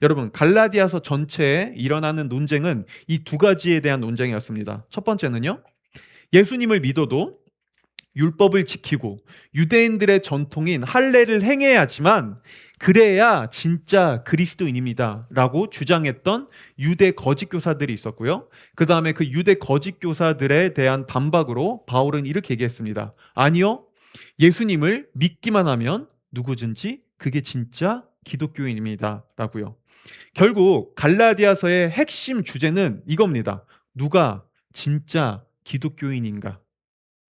여러분, 갈라디아서 전체에 일어나는 논쟁은 이 두 가지에 대한 논쟁이었습니다. 첫 번째는요, 예수님을 믿어도 율법을 지키고 유대인들의 전통인 할례를 행해야지만 그래야 진짜 그리스도인입니다 라고 주장했던 유대 거짓 교사들이 있었고요. 그 다음에 그 유대 거짓 교사들에 대한 반박으로 바울은 이렇게 얘기했습니다. 아니요, 예수님을 믿기만 하면 누구든지 그게 진짜 기독교인입니다 라고요. 결국 갈라디아서의 핵심 주제는 이겁니다. 누가 진짜 기독교인인가?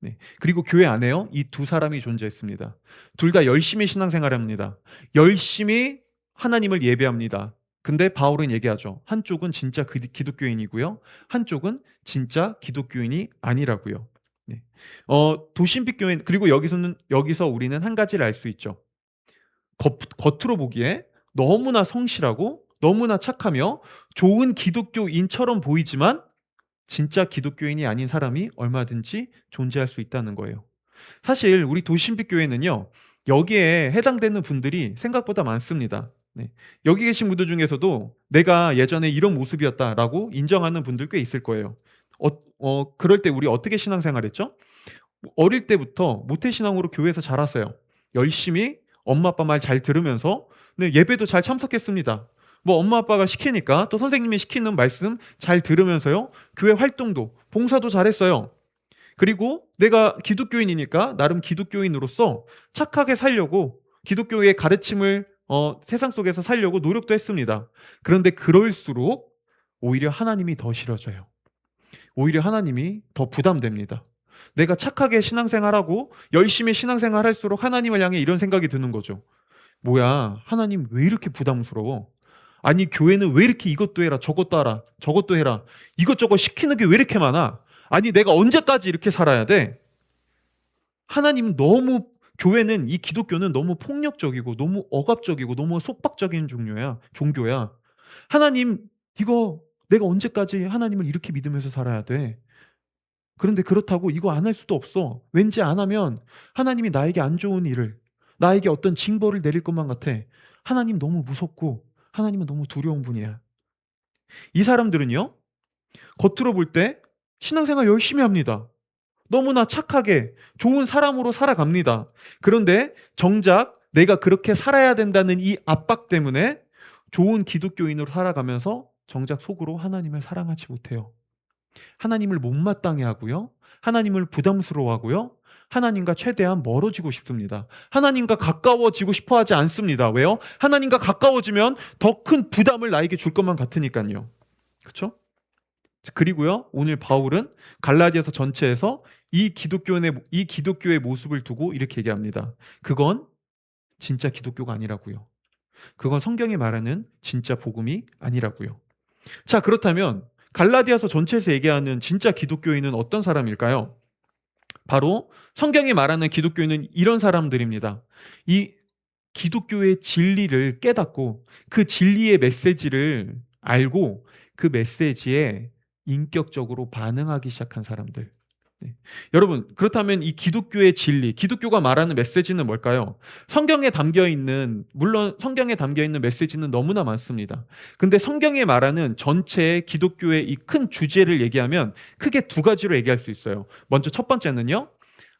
네. 그리고 교회 안에요, 이 두 사람이 존재했습니다. 둘 다 열심히 신앙생활을 합니다. 열심히 하나님을 예배합니다. 근데 바울은 얘기하죠. 한쪽은 진짜 기독교인이고요. 한쪽은 진짜 기독교인이 아니라고요. 네. 도신빛 교회, 그리고 여기서 우리는 한 가지를 알 수 있죠. 겉으로 보기에 너무나 성실하고 너무나 착하며 좋은 기독교인처럼 보이지만 진짜 기독교인이 아닌 사람이 얼마든지 존재할 수 있다는 거예요. 사실 우리 도신빛 교회는요, 여기에 해당되는 분들이 생각보다 많습니다. 네. 여기 계신 분들 중에서도 내가 예전에 이런 모습이었다라고 인정하는 분들 꽤 있을 거예요. 그럴 때 우리 어떻게 신앙생활했죠? 어릴 때부터 모태신앙으로 교회에서 자랐어요. 열심히 엄마 아빠 말 잘 들으면서, 네, 예배도 잘 참석했습니다. 뭐 엄마 아빠가 시키니까 또 선생님이 시키는 말씀 잘 들으면서요, 교회 활동도 봉사도 잘했어요. 그리고 내가 기독교인이니까 나름 기독교인으로서 착하게 살려고 기독교의 가르침을 세상 속에서 살려고 노력도 했습니다. 그런데 그럴수록 오히려 하나님이 더 싫어져요. 오히려 하나님이 더 부담됩니다. 내가 착하게 신앙생활하고 열심히 신앙생활할수록 하나님을 향해 이런 생각이 드는 거죠. 뭐야, 하나님 왜 이렇게 부담스러워? 아니, 교회는 왜 이렇게 이것도 해라, 저것도 하라, 저것도 해라, 이것저것 시키는 게 왜 이렇게 많아? 아니, 내가 언제까지 이렇게 살아야 돼? 하나님 너무, 교회는, 이 기독교는 너무 폭력적이고 너무 억압적이고 너무 속박적인 종교야. 하나님, 이거 내가 언제까지 하나님을 이렇게 믿으면서 살아야 돼? 그런데 그렇다고 이거 안 할 수도 없어. 왠지 안 하면 하나님이 나에게 안 좋은 일을, 나에게 어떤 징벌을 내릴 것만 같아. 하나님 너무 무섭고 하나님은 너무 두려운 분이야. 이 사람들은요, 겉으로 볼 때 신앙생활 열심히 합니다. 너무나 착하게 좋은 사람으로 살아갑니다. 그런데 정작 내가 그렇게 살아야 된다는 이 압박 때문에 좋은 기독교인으로 살아가면서 정작 속으로 하나님을 사랑하지 못해요. 하나님을 못마땅해 하고요. 하나님을 부담스러워하고요. 하나님과 최대한 멀어지고 싶습니다. 하나님과 가까워지고 싶어 하지 않습니다. 왜요? 하나님과 가까워지면 더 큰 부담을 나에게 줄 것만 같으니까요. 그렇죠? 그리고요, 오늘 바울은 갈라디아서 전체에서 이 기독교의 모습을 두고 이렇게 얘기합니다. 그건 진짜 기독교가 아니라고요. 그건 성경이 말하는 진짜 복음이 아니라고요. 자, 그렇다면 갈라디아서 전체에서 얘기하는 진짜 기독교인은 어떤 사람일까요? 바로 성경이 말하는 기독교인은 이런 사람들입니다. 이 기독교의 진리를 깨닫고 그 진리의 메시지를 알고 그 메시지에 인격적으로 반응하기 시작한 사람들. 네. 여러분, 그렇다면 이 기독교의 진리, 기독교가 말하는 메시지는 뭘까요? 물론 성경에 담겨 있는 메시지는 너무나 많습니다. 근데 성경에 말하는 전체 기독교의 이 큰 주제를 얘기하면 크게 두 가지로 얘기할 수 있어요. 먼저 첫 번째는요,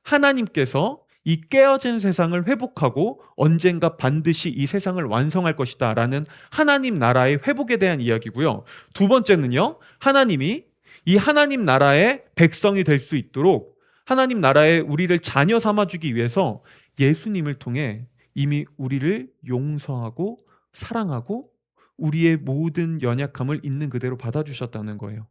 하나님께서 이 깨어진 세상을 회복하고 언젠가 반드시 이 세상을 완성할 것이다 라는 하나님 나라의 회복에 대한 이야기고요. 두 번째는요, 하나님이 이 하나님 나라의 백성이 될 수 있도록 하나님 나라에 우리를 자녀 삼아주기 위해서 예수님을 통해 이미 우리를 용서하고 사랑하고 우리의 모든 연약함을 있는 그대로 받아주셨다는 거예요.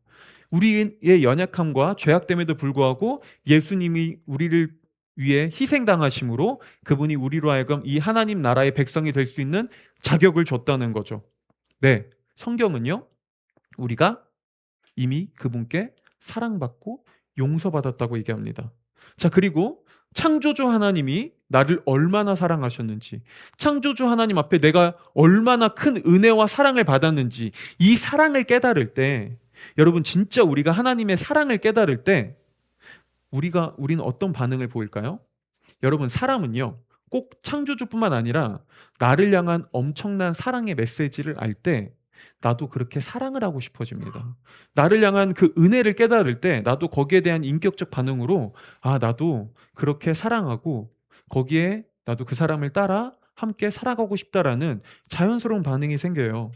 우리의 연약함과 죄악됨에도 불구하고 예수님이 우리를 위해 희생당하심으로 그분이 우리로 하여금 이 하나님 나라의 백성이 될 수 있는 자격을 줬다는 거죠. 네, 성경은요, 우리가 이미 그분께 사랑받고 용서받았다고 얘기합니다. 자, 그리고 창조주 하나님이 나를 얼마나 사랑하셨는지, 창조주 하나님 앞에 내가 얼마나 큰 은혜와 사랑을 받았는지, 이 사랑을 깨달을 때, 여러분, 진짜 우리가 하나님의 사랑을 깨달을 때 우리는 어떤 반응을 보일까요? 여러분, 사람은요, 꼭 창조주뿐만 아니라 나를 향한 엄청난 사랑의 메시지를 알 때 나도 그렇게 사랑을 하고 싶어집니다. 나를 향한 그 은혜를 깨달을 때 나도 거기에 대한 인격적 반응으로 나도 그렇게 사랑하고 거기에 나도 그 사람을 따라 함께 살아가고 싶다라는 자연스러운 반응이 생겨요.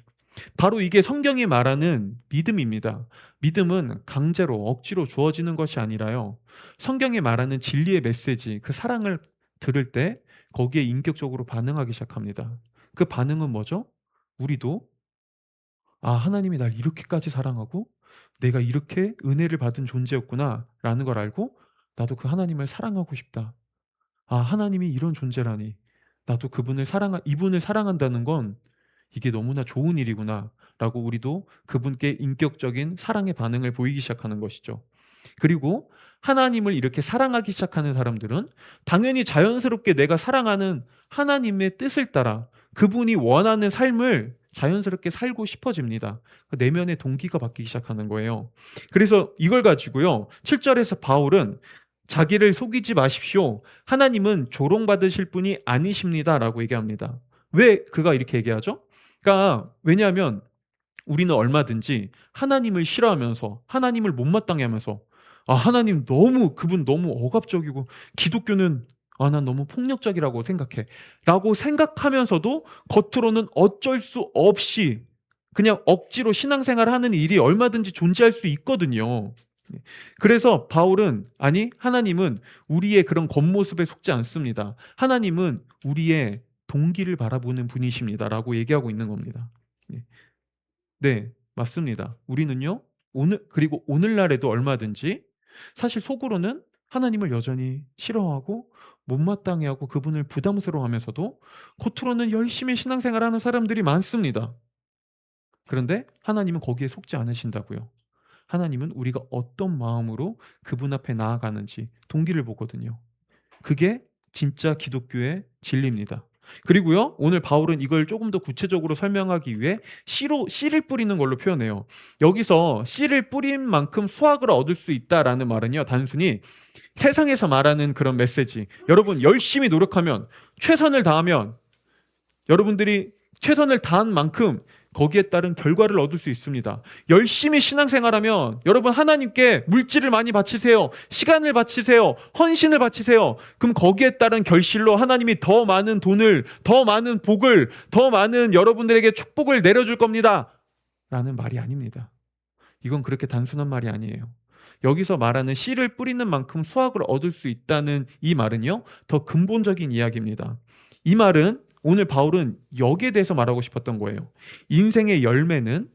바로 이게 성경이 말하는 믿음입니다. 믿음은 강제로 억지로 주어지는 것이 아니라요. 성경이 말하는 진리의 메시지, 그 사랑을 들을 때 거기에 인격적으로 반응하기 시작합니다. 그 반응은 뭐죠? 우리도 하나님이 날 이렇게까지 사랑하고 내가 이렇게 은혜를 받은 존재였구나라는 걸 알고 나도 그 하나님을 사랑하고 싶다. 하나님이 이런 존재라니. 나도 이분을 사랑한다는 건 이게 너무나 좋은 일이구나라고 우리도 그분께 인격적인 사랑의 반응을 보이기 시작하는 것이죠. 그리고 하나님을 이렇게 사랑하기 시작하는 사람들은 당연히 자연스럽게 내가 사랑하는 하나님의 뜻을 따라 그분이 원하는 삶을 자연스럽게 살고 싶어집니다. 내면의 동기가 바뀌기 시작하는 거예요. 그래서 이걸 가지고요. 7절에서 바울은 자기를 속이지 마십시오. 하나님은 조롱받으실 분이 아니십니다라고 얘기합니다. 왜 그가 이렇게 얘기하죠? 그러니까 왜냐하면 우리는 얼마든지 하나님을 싫어하면서 하나님을 못마땅해 하면서 하나님 그분 너무 억압적이고 기독교는 난 너무 폭력적이라고 생각해 라고 생각하면서도 겉으로는 어쩔 수 없이 그냥 억지로 신앙생활을 하는 일이 얼마든지 존재할 수 있거든요. 그래서 바울은 하나님은 우리의 그런 겉모습에 속지 않습니다. 하나님은 우리의 동기를 바라보는 분이십니다라고 얘기하고 있는 겁니다. 네, 맞습니다. 우리는요, 그리고 오늘날에도 얼마든지 사실 속으로는 하나님을 여전히 싫어하고 못마땅해 하고 그분을 부담스러워 하면서도 겉으로는 열심히 신앙생활 하는 사람들이 많습니다. 그런데 하나님은 거기에 속지 않으신다고요. 하나님은 우리가 어떤 마음으로 그분 앞에 나아가는지 동기를 보거든요. 그게 진짜 기독교의 진리입니다. 그리고요, 오늘 바울은 이걸 조금 더 구체적으로 설명하기 위해 씨를 뿌리는 걸로 표현해요. 여기서 씨를 뿌린 만큼 수확을 얻을 수 있다라는 말은요, 단순히 세상에서 말하는 그런 메시지. 여러분, 열심히 노력하면, 최선을 다하면, 여러분들이 최선을 다한 만큼 거기에 따른 결과를 얻을 수 있습니다. 열심히 신앙생활하면 여러분 하나님께 물질을 많이 바치세요. 시간을 바치세요. 헌신을 바치세요. 그럼 거기에 따른 결실로 하나님이 더 많은 돈을, 더 많은 복을, 더 많은 여러분들에게 축복을 내려줄 겁니다. 라는 말이 아닙니다. 이건 그렇게 단순한 말이 아니에요. 여기서 말하는 씨를 뿌리는 만큼 수확을 얻을 수 있다는 이 말은요, 더 근본적인 이야기입니다. 이 말은 오늘 바울은 여기에 대해서 말하고 싶었던 거예요. 인생의 열매는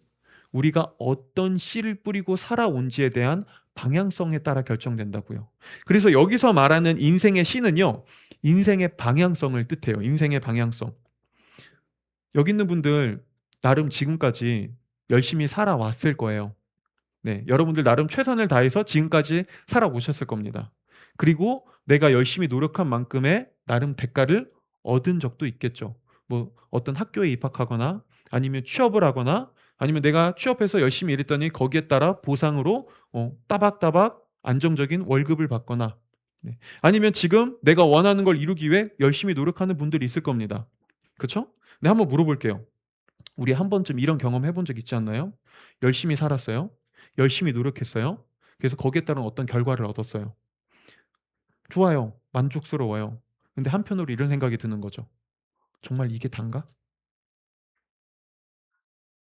우리가 어떤 씨를 뿌리고 살아온지에 대한 방향성에 따라 결정된다고요. 그래서 여기서 말하는 인생의 씨는요, 인생의 방향성을 뜻해요. 인생의 방향성. 여기 있는 분들 나름 지금까지 열심히 살아왔을 거예요. 네, 여러분들 나름 최선을 다해서 지금까지 살아오셨을 겁니다. 그리고 내가 열심히 노력한 만큼의 나름 대가를 얻은 적도 있겠죠. 어떤 학교에 입학하거나 아니면 취업을 하거나 아니면 내가 취업해서 열심히 일했더니 거기에 따라 보상으로 따박따박 안정적인 월급을 받거나 아니면 지금 내가 원하는 걸 이루기 위해 열심히 노력하는 분들이 있을 겁니다. 그렇죠? 네, 한번 물어볼게요. 우리 한 번쯤 이런 경험 해본 적 있지 않나요? 열심히 살았어요. 열심히 노력했어요. 그래서 거기에 따른 어떤 결과를 얻었어요. 좋아요. 만족스러워요. 근데 한편으로 이런 생각이 드는 거죠. 정말 이게 단가?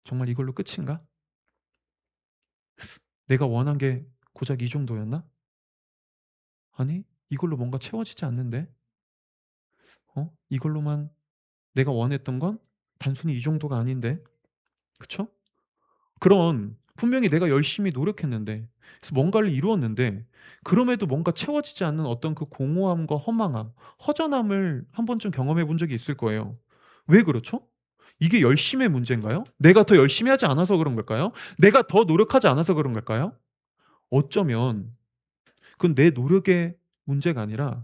정말 이걸로 끝인가? 내가 원한 게 고작 이 정도였나? 아니, 이걸로 뭔가 채워지지 않는데? 이걸로만 내가 원했던 건 단순히 이 정도가 아닌데? 그쵸? 분명히 내가 열심히 노력했는데, 그래서 뭔가를 이루었는데, 그럼에도 뭔가 채워지지 않는 어떤 그 공허함과 허망함, 허전함을 한 번쯤 경험해 본 적이 있을 거예요. 왜 그렇죠? 이게 열심의 문제인가요? 내가 더 열심히 하지 않아서 그런 걸까요? 내가 더 노력하지 않아서 그런 걸까요? 어쩌면 그건 내 노력의 문제가 아니라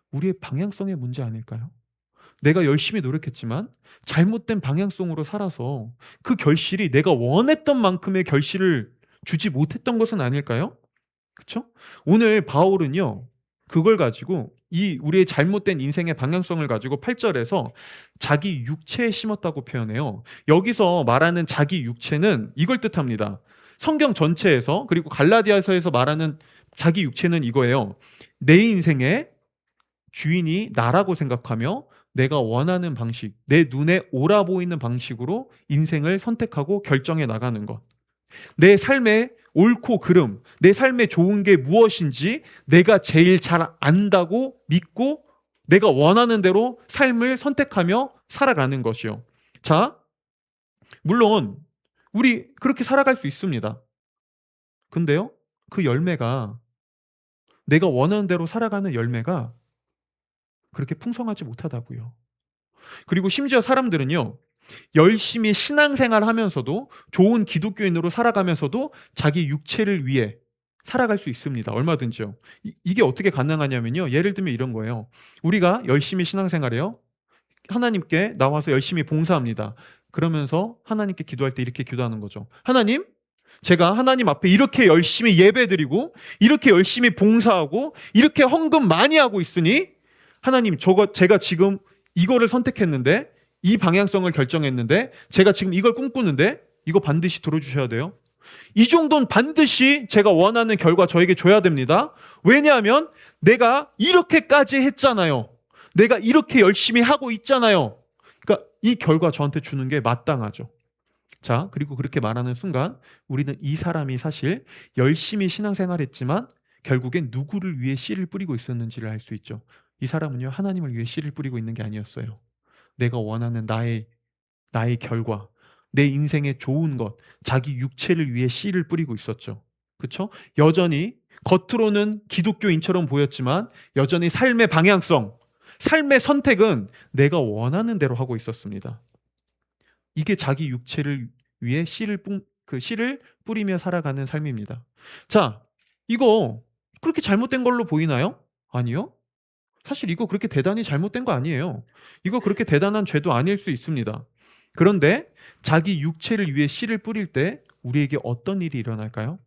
우리의 방향성의 문제 아닐까요? 내가 열심히 노력했지만 잘못된 방향성으로 살아서 그 결실이 내가 원했던 만큼의 결실을 주지 못했던 것은 아닐까요? 그쵸? 오늘 바울은요, 그걸 가지고 이 우리의 잘못된 인생의 방향성을 가지고 8절에서 자기 육체에 심었다고 표현해요. 여기서 말하는 자기 육체는 이걸 뜻합니다. 성경 전체에서, 그리고 갈라디아서에서 말하는 자기 육체는 이거예요. 내 인생의 주인이 나라고 생각하며 내가 원하는 방식, 내 눈에 옳아 보이는 방식으로 인생을 선택하고 결정해 나가는 것. 내 삶의 옳고 그름, 내 삶에 좋은 게 무엇인지 내가 제일 잘 안다고 믿고 내가 원하는 대로 삶을 선택하며 살아가는 것이요. 자, 물론 우리 그렇게 살아갈 수 있습니다. 근데요, 그 열매가, 내가 원하는 대로 살아가는 열매가 그렇게 풍성하지 못하다고요. 그리고 심지어 사람들은요, 열심히 신앙생활 하면서도, 좋은 기독교인으로 살아가면서도 자기 육체를 위해 살아갈 수 있습니다. 얼마든지요. 이게 어떻게 가능하냐면요, 예를 들면 이런 거예요. 우리가 열심히 신앙생활해요. 하나님께 나와서 열심히 봉사합니다. 그러면서 하나님께 기도할 때 이렇게 기도하는 거죠. 하나님, 제가 하나님 앞에 이렇게 열심히 예배드리고 이렇게 열심히 봉사하고 이렇게 헌금 많이 하고 있으니 하나님, 제가 지금 이거를 선택했는데, 이 방향성을 결정했는데, 제가 지금 이걸 꿈꾸는데 이거 반드시 들어주셔야 돼요. 이 정도는 반드시 제가 원하는 결과 저에게 줘야 됩니다. 왜냐하면 내가 이렇게까지 했잖아요. 내가 이렇게 열심히 하고 있잖아요. 그러니까 이 결과 저한테 주는 게 마땅하죠. 자, 그리고 그렇게 말하는 순간 우리는 이 사람이 사실 열심히 신앙생활했지만 결국엔 누구를 위해 씨를 뿌리고 있었는지를 알 수 있죠. 이 사람은요, 하나님을 위해 씨를 뿌리고 있는 게 아니었어요. 내가 원하는 나의 결과, 내 인생의 좋은 것, 자기 육체를 위해 씨를 뿌리고 있었죠. 그렇죠? 여전히 겉으로는 기독교인처럼 보였지만 여전히 삶의 방향성, 삶의 선택은 내가 원하는 대로 하고 있었습니다. 이게 자기 육체를 위해 씨를 뿌리며 살아가는 삶입니다. 자, 이거 그렇게 잘못된 걸로 보이나요? 아니요. 사실 이거 그렇게 대단히 잘못된 거 아니에요. 이거 그렇게 대단한 죄도 아닐 수 있습니다. 그런데 자기 육체를 위해 씨를 뿌릴 때 우리에게 어떤 일이 일어날까요?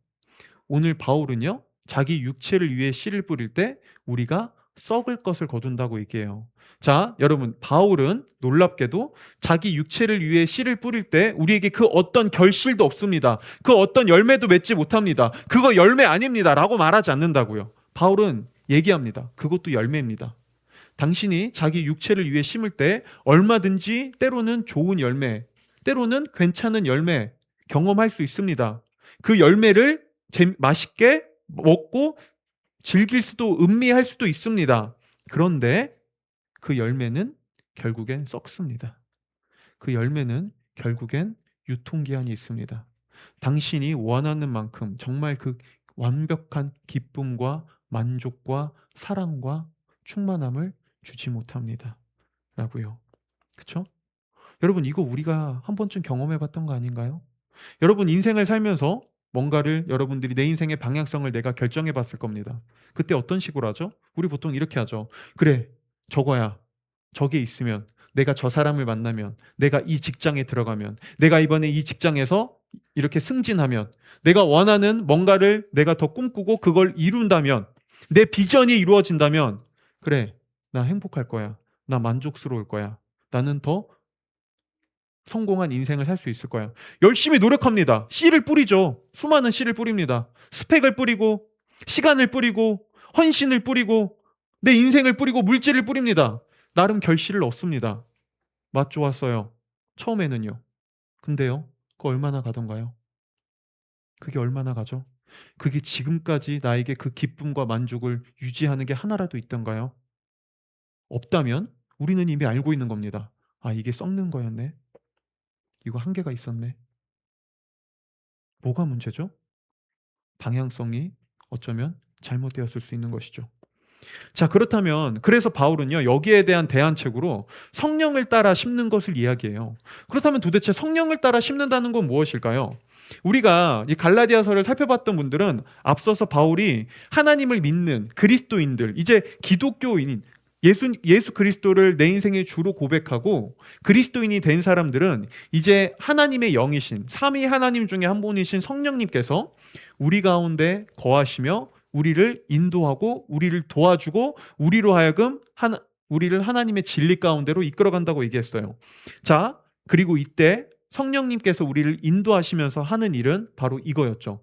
오늘 바울은요, 자기 육체를 위해 씨를 뿌릴 때 우리가 썩을 것을 거둔다고 얘기해요. 자, 여러분, 바울은 놀랍게도 자기 육체를 위해 씨를 뿌릴 때 우리에게 그 어떤 결실도 없습니다. 그 어떤 열매도 맺지 못합니다. 그거 열매 아닙니다 라고 말하지 않는다고요. 바울은 얘기합니다. 그것도 열매입니다. 당신이 자기 육체를 위해 심을 때 얼마든지 때로는 좋은 열매, 때로는 괜찮은 열매 경험할 수 있습니다. 그 열매를 맛있게 먹고 즐길 수도, 음미할 수도 있습니다. 그런데 그 열매는 결국엔 썩습니다. 그 열매는 결국엔 유통기한이 있습니다. 당신이 원하는 만큼 정말 그 완벽한 기쁨과 만족과 사랑과 충만함을 주지 못합니다. 라고요. 그쵸? 여러분, 이거 우리가 한 번쯤 경험해 봤던 거 아닌가요? 여러분, 인생을 살면서 뭔가를, 여러분들이 내 인생의 방향성을 내가 결정해 봤을 겁니다. 그때 어떤 식으로 하죠? 우리 보통 이렇게 하죠. 그래, 저거야. 저게 있으면, 내가 저 사람을 만나면, 내가 이 직장에 들어가면, 내가 이번에 이 직장에서 이렇게 승진하면, 내가 원하는 뭔가를 내가 더 꿈꾸고 그걸 이룬다면, 내 비전이 이루어진다면, 그래, 나 행복할 거야. 나 만족스러울 거야. 나는 더 성공한 인생을 살 수 있을 거야. 열심히 노력합니다. 씨를 뿌리죠. 수많은 씨를 뿌립니다. 스펙을 뿌리고, 시간을 뿌리고, 헌신을 뿌리고, 내 인생을 뿌리고, 물질을 뿌립니다. 나름 결실을 얻습니다. 맛 좋았어요. 처음에는요. 근데요, 그거 얼마나 가던가요? 그게 얼마나 가죠? 그게 지금까지 나에게 그 기쁨과 만족을 유지하는 게 하나라도 있던가요? 없다면 우리는 이미 알고 있는 겁니다. 아, 이게 썩는 거였네. 이거 한계가 있었네. 뭐가 문제죠? 방향성이 어쩌면 잘못되었을 수 있는 것이죠. 자, 그렇다면 그래서 바울은요, 여기에 대한 대안책으로 성령을 따라 심는 것을 이야기해요. 그렇다면 도대체 성령을 따라 심는다는 건 무엇일까요? 우리가 이 갈라디아서를 살펴봤던 분들은 앞서서 바울이 하나님을 믿는 그리스도인들, 이제 기독교인, 예수 그리스도를 내 인생의 주로 고백하고 그리스도인이 된 사람들은 이제 하나님의 영이신 삼위 하나님 중에 한 분이신 성령님께서 우리 가운데 거하시며 우리를 인도하고 우리를 도와주고 우리로 하여금 우리를 하나님의 진리 가운데로 이끌어간다고 얘기했어요. 자, 그리고 이때 성령님께서 우리를 인도하시면서 하는 일은 바로 이거였죠.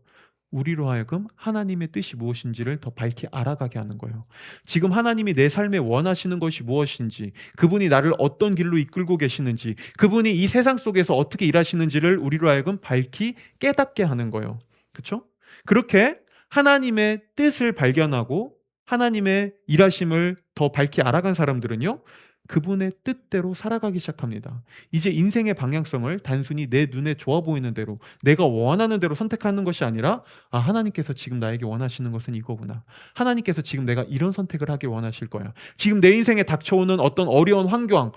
우리로 하여금 하나님의 뜻이 무엇인지를 더 밝히 알아가게 하는 거예요. 지금 하나님이 내 삶에 원하시는 것이 무엇인지, 그분이 나를 어떤 길로 이끌고 계시는지, 그분이 이 세상 속에서 어떻게 일하시는지를 우리로 하여금 밝히 깨닫게 하는 거예요. 그렇죠? 그렇게 하나님의 뜻을 발견하고 하나님의 일하심을 더 밝히 알아간 사람들은요, 그분의 뜻대로 살아가기 시작합니다. 이제 인생의 방향성을 단순히 내 눈에 좋아 보이는 대로, 내가 원하는 대로 선택하는 것이 아니라, 아, 하나님께서 지금 나에게 원하시는 것은 이거구나. 하나님께서 지금 내가 이런 선택을 하길 원하실 거야. 지금 내 인생에 닥쳐오는 어떤 어려운 환경,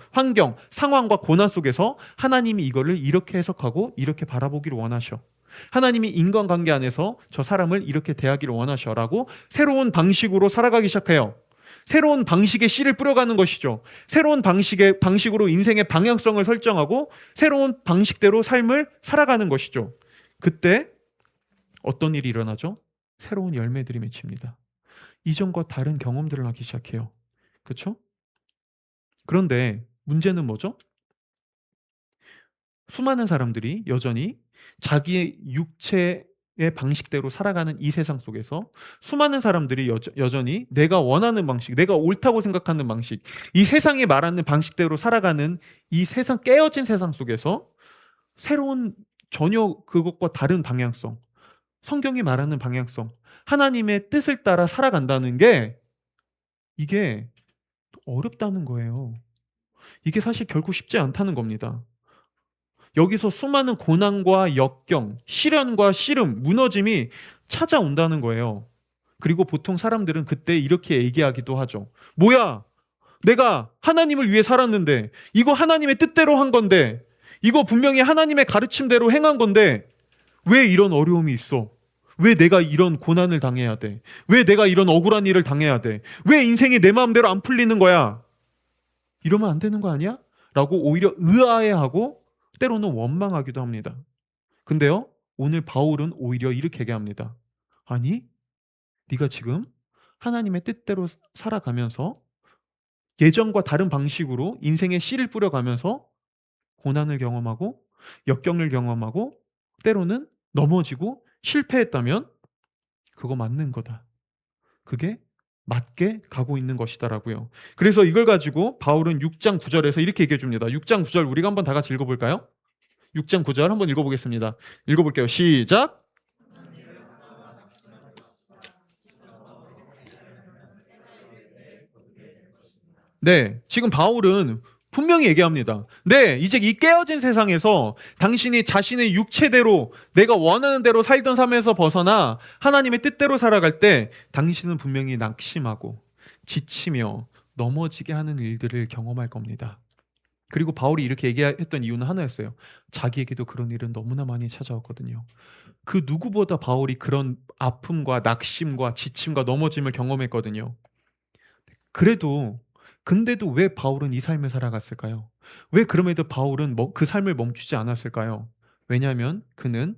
상황과 고난 속에서 하나님이 이거를 이렇게 해석하고 이렇게 바라보기를 원하셔. 하나님이 인간관계 안에서 저 사람을 이렇게 대하기를 원하셔라고 새로운 방식으로 살아가기 시작해요. 새로운 방식의 씨를 뿌려가는 것이죠. 새로운 방식으로 인생의 방향성을 설정하고 새로운 방식대로 삶을 살아가는 것이죠. 그때 어떤 일이 일어나죠? 새로운 열매들이 맺힙니다. 이전과 다른 경험들을 하기 시작해요. 그렇죠? 그런데 문제는 뭐죠? 수많은 사람들이 여전히 자기의 육체의 방식대로 살아가는 이 세상 속에서 수많은 사람들이 여전히 내가 원하는 방식, 내가 옳다고 생각하는 방식, 이 세상이 말하는 방식대로 살아가는 이 세상, 깨어진 세상 속에서 새로운 전혀 그것과 다른 방향성, 성경이 말하는 방향성, 하나님의 뜻을 따라 살아간다는 게 이게 어렵다는 거예요. 이게 사실 결코 쉽지 않다는 겁니다. 여기서 수많은 고난과 역경, 시련과 씨름, 무너짐이 찾아온다는 거예요. 그리고 보통 사람들은 그때 이렇게 얘기하기도 하죠. 뭐야? 내가 하나님을 위해 살았는데, 이거 하나님의 뜻대로 한 건데, 이거 분명히 하나님의 가르침대로 행한 건데, 왜 이런 어려움이 있어? 왜 내가 이런 고난을 당해야 돼? 왜 내가 이런 억울한 일을 당해야 돼? 왜 인생이 내 마음대로 안 풀리는 거야? 이러면 안 되는 거 아니야? 라고 오히려 의아해하고 때로는 원망하기도 합니다. 근데요, 오늘 바울은 오히려 이렇게 얘기합니다. 아니, 네가 지금 하나님의 뜻대로 살아가면서 예전과 다른 방식으로 인생의 씨를 뿌려가면서 고난을 경험하고 역경을 경험하고 때로는 넘어지고 실패했다면 그거 맞는 거다. 그게 맞게 가고 있는 것이다라고요. 그래서 이걸 가지고 바울은 6장 9절에서 이렇게 얘기해 줍니다. 6장 9절 우리가 한번 다 같이 읽어볼까요? 6장 9절 한번 읽어보겠습니다. 읽어볼게요. 시작. 네, 지금 바울은 분명히 얘기합니다. 네, 이제 이 깨어진 세상에서 당신이 자신의 육체대로 내가 원하는 대로 살던 삶에서 벗어나 하나님의 뜻대로 살아갈 때 당신은 분명히 낙심하고 지치며 넘어지게 하는 일들을 경험할 겁니다. 그리고 바울이 이렇게 얘기했던 이유는 하나였어요. 자기에게도 그런 일은 너무나 많이 찾아왔거든요. 그 누구보다 바울이 그런 아픔과 낙심과 지침과 넘어짐을 경험했거든요. 그래도 근데도 왜 바울은 이 삶을 살아갔을까요? 왜 그럼에도 바울은 그 삶을 멈추지 않았을까요? 왜냐하면 그는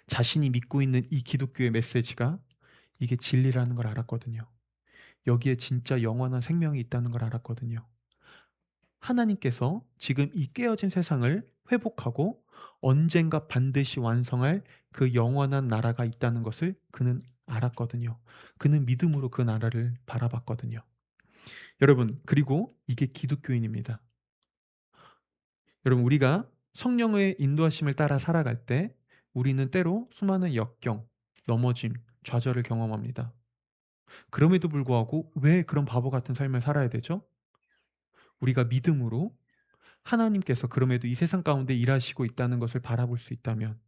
자신이 믿고 있는 이 기독교의 메시지가 이게 진리라는 걸 알았거든요. 여기에 진짜 영원한 생명이 있다는 걸 알았거든요. 하나님께서 지금 이 깨어진 세상을 회복하고 언젠가 반드시 완성할 그 영원한 나라가 있다는 것을 그는 알았거든요. 그는 믿음으로 그 나라를 바라봤거든요. 여러분, 그리고 이게 기독교인입니다. 여러분, 우리가 성령의 인도하심을 따라 살아갈 때 우리는 때로 수많은 역경, 넘어짐, 좌절을 경험합니다. 그럼에도 불구하고 왜 그런 바보 같은 삶을 살아야 되죠? 우리가 믿음으로 하나님께서 그럼에도 이 세상 가운데 일하시고 있다는 것을 바라볼 수 있다면,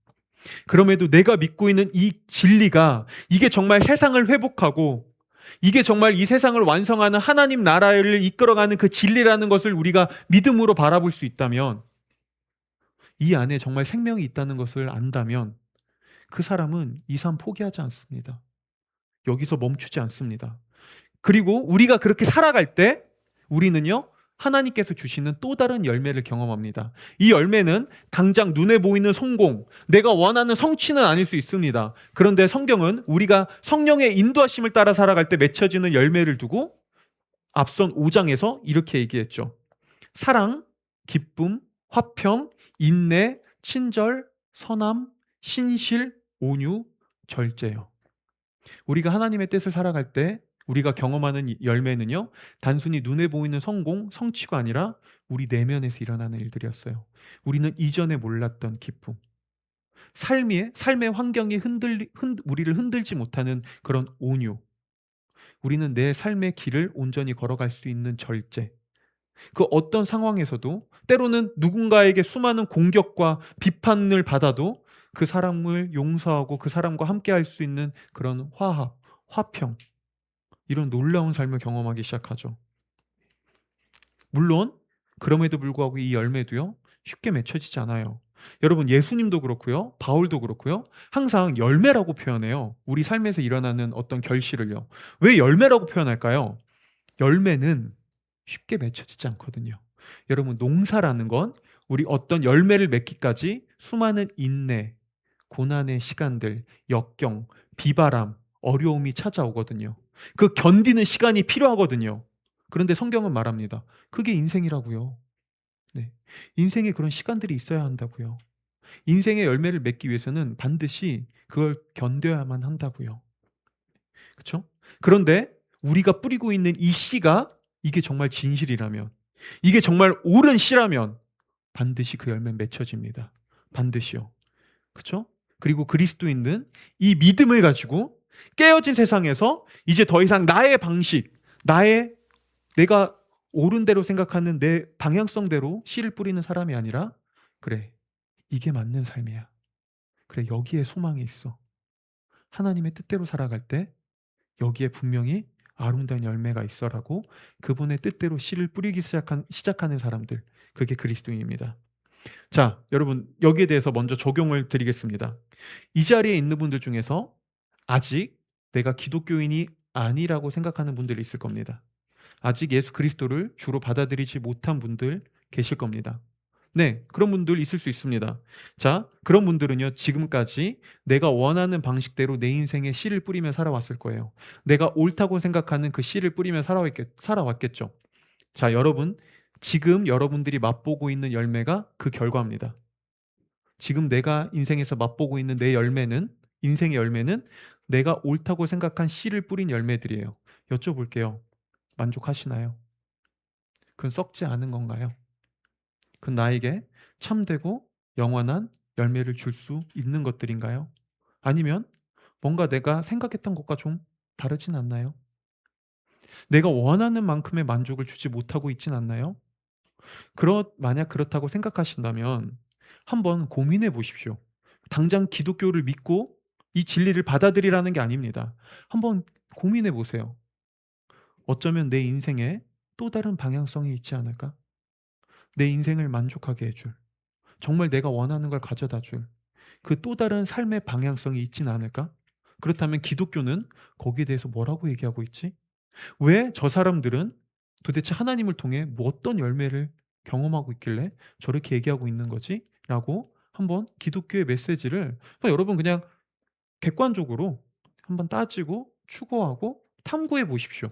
그럼에도 내가 믿고 있는 이 진리가 이게 정말 세상을 회복하고 이게 정말 이 세상을 완성하는 하나님 나라를 이끌어가는 그 진리라는 것을 우리가 믿음으로 바라볼 수 있다면, 이 안에 정말 생명이 있다는 것을 안다면 그 사람은 이 삶 포기하지 않습니다. 여기서 멈추지 않습니다. 그리고 우리가 그렇게 살아갈 때 우리는요, 하나님께서 주시는 또 다른 열매를 경험합니다. 이 열매는 당장 눈에 보이는 성공, 내가 원하는 성취는 아닐 수 있습니다. 그런데 성경은 우리가 성령의 인도하심을 따라 살아갈 때 맺혀지는 열매를 두고 앞선 5장에서 이렇게 얘기했죠. 사랑, 기쁨, 화평, 인내, 친절, 선함, 신실, 온유, 절제요. 우리가 하나님의 뜻을 살아갈 때 우리가 경험하는 열매는요, 단순히 눈에 보이는 성공, 성취가 아니라 우리 내면에서 일어나는 일들이었어요. 우리는 이전에 몰랐던 기쁨, 삶의 환경이 우리를 흔들지 못하는 그런 온유, 우리는 내 삶의 길을 온전히 걸어갈 수 있는 절제, 그 어떤 상황에서도 때로는 누군가에게 수많은 공격과 비판을 받아도 그 사람을 용서하고 그 사람과 함께 할 수 있는 그런 화합, 화평, 이런 놀라운 삶을 경험하기 시작하죠. 물론 그럼에도 불구하고 이 열매도요, 쉽게 맺혀지지 않아요. 여러분, 예수님도 그렇고요, 바울도 그렇고요, 항상 열매라고 표현해요. 우리 삶에서 일어나는 어떤 결실을요. 왜 열매라고 표현할까요? 열매는 쉽게 맺혀지지 않거든요. 여러분, 농사라는 건 우리 어떤 열매를 맺기까지 수많은 인내, 고난의 시간들, 역경, 비바람, 어려움이 찾아오거든요. 그 견디는 시간이 필요하거든요. 그런데 성경은 말합니다. 그게 인생이라고요. 네. 인생에 그런 시간들이 있어야 한다고요. 인생의 열매를 맺기 위해서는 반드시 그걸 견뎌야만 한다고요. 그렇죠? 그런데 우리가 뿌리고 있는 이 씨가 이게 정말 진실이라면, 이게 정말 옳은 씨라면 반드시 그 열매는 맺혀집니다. 반드시요. 그렇죠? 그리고 그리스도인은 이 믿음을 가지고 깨어진 세상에서 이제 더 이상 나의 방식, 내가 옳은 대로 생각하는 내 방향성대로 씨를 뿌리는 사람이 아니라, 그래, 이게 맞는 삶이야. 그래, 여기에 소망이 있어. 하나님의 뜻대로 살아갈 때 여기에 분명히 아름다운 열매가 있어라고 그분의 뜻대로 씨를 뿌리기 시작하는 사람들, 그게 그리스도인입니다. 자, 여러분, 여기에 대해서 먼저 적용을 드리겠습니다. 이 자리에 있는 분들 중에서 아직 내가 기독교인이 아니라고 생각하는 분들이 있을 겁니다. 아직 예수 그리스도를 주로 받아들이지 못한 분들 계실 겁니다. 네, 그런 분들 있을 수 있습니다. 자, 그런 분들은요, 지금까지 내가 원하는 방식대로 내 인생에 씨를 뿌리며 살아왔을 거예요. 내가 옳다고 생각하는 그 씨를 뿌리며 살아왔겠죠. 자, 여러분, 지금 여러분들이 맛보고 있는 열매가 그 결과입니다. 지금 내가 인생에서 맛보고 있는 내 열매는, 인생의 열매는 내가 옳다고 생각한 씨를 뿌린 열매들이에요. 여쭤볼게요. 만족하시나요? 그건 썩지 않은 건가요? 그건 나에게 참되고 영원한 열매를 줄 수 있는 것들인가요? 아니면 뭔가 내가 생각했던 것과 좀 다르진 않나요? 내가 원하는 만큼의 만족을 주지 못하고 있진 않나요? 만약 그렇다고 생각하신다면 한번 고민해 보십시오. 당장 기독교를 믿고 이 진리를 받아들이라는 게 아닙니다. 한번 고민해 보세요. 어쩌면 내 인생에 또 다른 방향성이 있지 않을까? 내 인생을 만족하게 해줄, 정말 내가 원하는 걸 가져다 줄 그 또 다른 삶의 방향성이 있진 않을까? 그렇다면 기독교는 거기에 대해서 뭐라고 얘기하고 있지? 왜 저 사람들은 도대체 하나님을 통해 뭐 어떤 열매를 경험하고 있길래 저렇게 얘기하고 있는 거지? 라고 한번 기독교의 메시지를 여러분 그냥 객관적으로 한번 따지고 추구하고 탐구해 보십시오.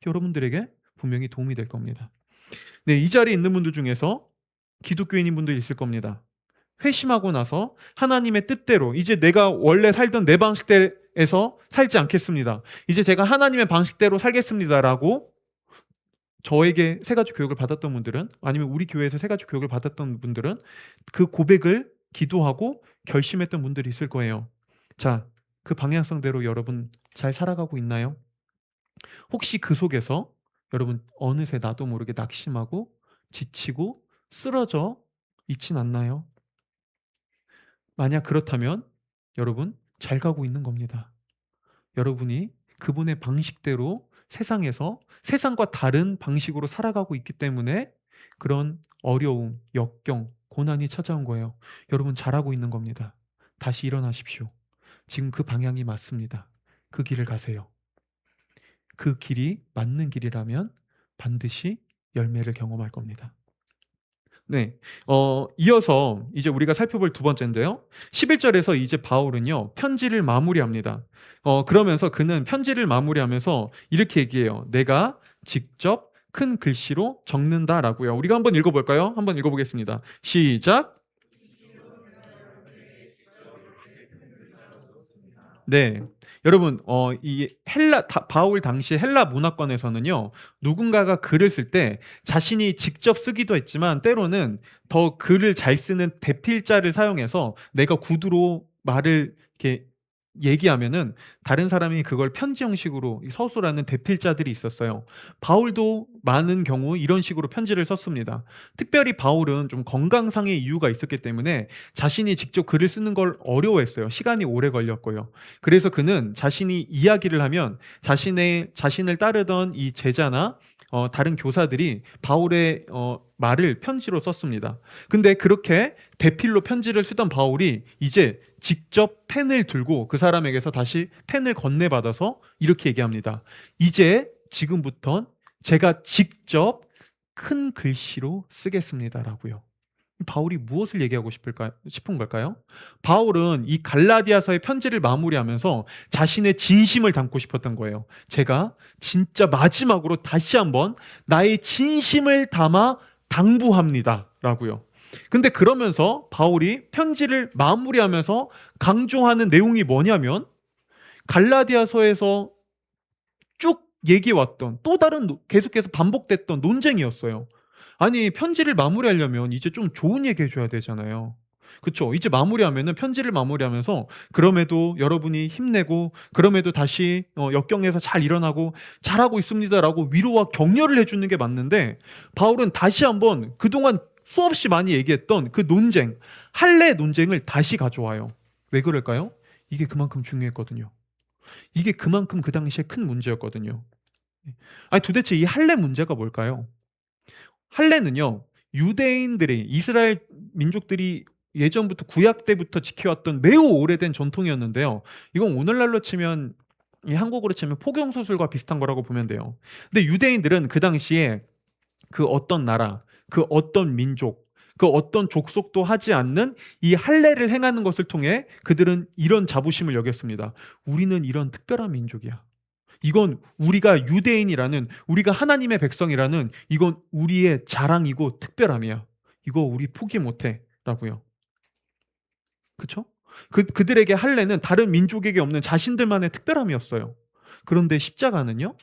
여러분들에게 분명히 도움이 될 겁니다. 네, 이 자리에 있는 분들 중에서 기독교인인 분들 있을 겁니다. 회심하고 나서 하나님의 뜻대로 이제 내가 원래 살던 내 방식대에서 살지 않겠습니다. 이제 제가 하나님의 방식대로 살겠습니다라고 저에게 세 가지 교육을 받았던 분들은, 아니면 우리 교회에서 세 가지 교육을 받았던 분들은 그 고백을 기도하고 결심했던 분들이 있을 거예요. 자, 그 방향성대로 여러분 잘 살아가고 있나요? 혹시 그 속에서 여러분 어느새 나도 모르게 낙심하고 지치고 쓰러져 있진 않나요? 만약 그렇다면 여러분 잘 가고 있는 겁니다. 여러분이 그분의 방식대로 세상에서 세상과 다른 방식으로 살아가고 있기 때문에 그런 어려움, 역경, 고난이 찾아온 거예요. 여러분 잘하고 있는 겁니다. 다시 일어나십시오. 지금 그 방향이 맞습니다. 그 길을 가세요. 그 길이 맞는 길이라면 반드시 열매를 경험할 겁니다. 네. 이어서 이제 우리가 살펴볼 두 번째인데요. 11절에서 이제 바울은요, 편지를 마무리합니다. 그러면서 그는 편지를 마무리하면서 이렇게 얘기해요. 내가 직접 큰 글씨로 적는다라고요. 우리가 한번 읽어볼까요? 한번 읽어보겠습니다. 시작. 네. 여러분, 바울 당시 헬라 문화권에서는요, 누군가가 글을 쓸 때 자신이 직접 쓰기도 했지만 때로는 더 글을 잘 쓰는 대필자를 사용해서 내가 구두로 말을 이렇게 얘기하면은 다른 사람이 그걸 편지 형식으로 서술하는 대필자들이 있었어요. 바울도 많은 경우 이런 식으로 편지를 썼습니다. 특별히 바울은 좀 건강상의 이유가 있었기 때문에 자신이 직접 글을 쓰는 걸 어려워했어요. 시간이 오래 걸렸고요. 그래서 그는 자신이 이야기를 하면 자신을 따르던 이 제자나 다른 교사들이 바울의 말을 편지로 썼습니다. 근데 그렇게 대필로 편지를 쓰던 바울이 이제 직접 펜을 들고 그 사람에게서 다시 펜을 건네받아서 이렇게 얘기합니다. 이제 지금부턴 제가 직접 큰 글씨로 쓰겠습니다라고요. 바울이 무엇을 얘기하고 싶은 걸까요? 바울은 이 갈라디아서의 편지를 마무리하면서 자신의 진심을 담고 싶었던 거예요. 제가 진짜 마지막으로 다시 한번 나의 진심을 담아 당부합니다. 라고요. 근데 그러면서 바울이 편지를 마무리하면서 강조하는 내용이 뭐냐면 갈라디아서에서 쭉 얘기해왔던 또 다른 계속해서 반복됐던 논쟁이었어요. 아니, 편지를 마무리하려면 이제 좀 좋은 얘기 해줘야 되잖아요. 그쵸? 이제 마무리하면은 편지를 마무리하면서 그럼에도 여러분이 힘내고 그럼에도 다시 역경에서 잘 일어나고 잘하고 있습니다라고 위로와 격려를 해주는 게 맞는데 바울은 다시 한번 그동안 수없이 많이 얘기했던 그 논쟁, 할례 논쟁을 다시 가져와요. 왜 그럴까요? 이게 그만큼 중요했거든요. 이게 그만큼 그 당시에 큰 문제였거든요. 아니, 도대체 이 할례 문제가 뭘까요? 할례는요, 유대인들이, 이스라엘 민족들이 예전부터 구약 때부터 지켜왔던 매우 오래된 전통이었는데요. 이건 오늘날로 치면, 이 한국으로 치면 포경수술과 비슷한 거라고 보면 돼요. 근데 유대인들은 그 당시에 그 어떤 나라, 그 어떤 민족, 그 어떤 족속도 하지 않는 이 할례를 행하는 것을 통해 그들은 이런 자부심을 여겼습니다. 우리는 이런 특별한 민족이야. 이건 우리가 유대인이라는, 우리가 하나님의 백성이라는, 이건 우리의 자랑이고 특별함이야. 이거 우리 포기 못해 라고요. 그쵸? 그들에게 할례는 다른 민족에게 없는 자신들만의 특별함이었어요. 그런데 십자가는요,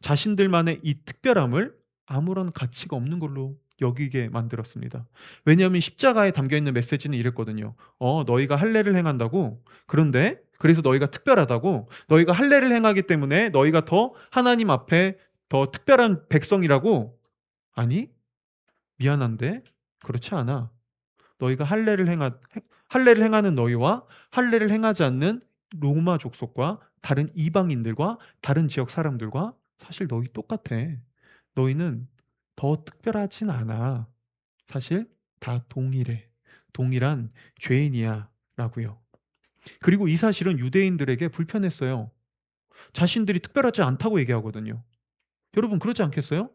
자신들만의 이 특별함을 아무런 가치가 없는 걸로 여기게 만들었습니다. 왜냐하면 십자가에 담겨있는 메시지는 이랬거든요. 너희가 할례를 행한다고, 그런데 그래서 너희가 특별하다고, 너희가 할례를 행하기 때문에 너희가 더 하나님 앞에 더 특별한 백성이라고. 아니, 미안한데 그렇지 않아. 너희가 할례를 행하는 너희와 할례를 행하지 않는 로마 족속과 다른 이방인들과 다른 지역 사람들과 사실 너희 똑같아. 너희는 더 특별하진 않아. 사실 다 동일해. 동일한 죄인이야 라고요. 그리고 이 사실은 유대인들에게 불편했어요. 자신들이 특별하지 않다고 얘기하거든요. 여러분 그렇지 않겠어요?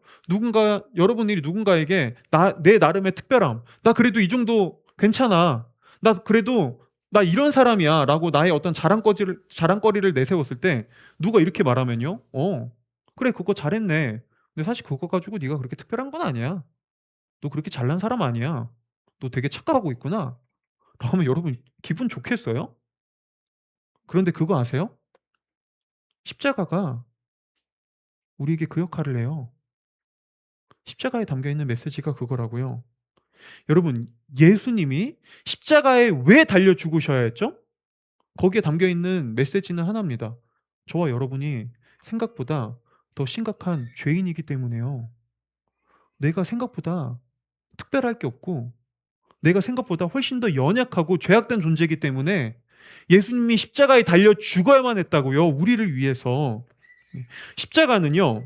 여러분들이 누군가에게 내 나름의 특별함, 나 그래도 이 정도 괜찮아, 나 이런 사람이야 라고 나의 어떤 자랑거리를 내세웠을 때 누가 이렇게 말하면요, 그래 그거 잘했네, 근데 사실 그거 가지고 네가 그렇게 특별한 건 아니야, 너 그렇게 잘난 사람 아니야, 너 되게 착각하고 있구나 라고 하면 여러분 기분 좋겠어요? 그런데 그거 아세요? 십자가가 우리에게 그 역할을 해요. 십자가에 담겨있는 메시지가 그거라고요. 여러분, 예수님이 십자가에 왜 달려 죽으셔야 했죠? 거기에 담겨있는 메시지는 하나입니다. 저와 여러분이 생각보다 더 심각한 죄인이기 때문에요. 내가 생각보다 특별할 게 없고 내가 생각보다 훨씬 더 연약하고 죄악된 존재이기 때문에 예수님이 십자가에 달려 죽어야만 했다고요. 우리를 위해서. 십자가는요,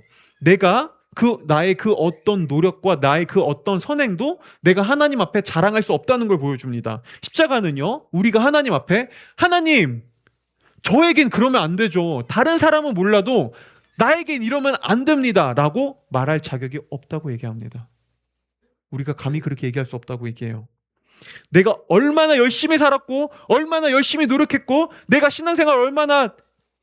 나의 그 어떤 노력과 나의 그 어떤 선행도 내가 하나님 앞에 자랑할 수 없다는 걸 보여줍니다. 십자가는요, 우리가 하나님 앞에, 하나님, 저에겐 그러면 안 되죠. 다른 사람은 몰라도 나에겐 이러면 안 됩니다 라고 말할 자격이 없다고 얘기합니다. 우리가 감히 그렇게 얘기할 수 없다고 얘기해요. 내가 얼마나 열심히 살았고 얼마나 열심히 노력했고 내가 신앙생활 얼마나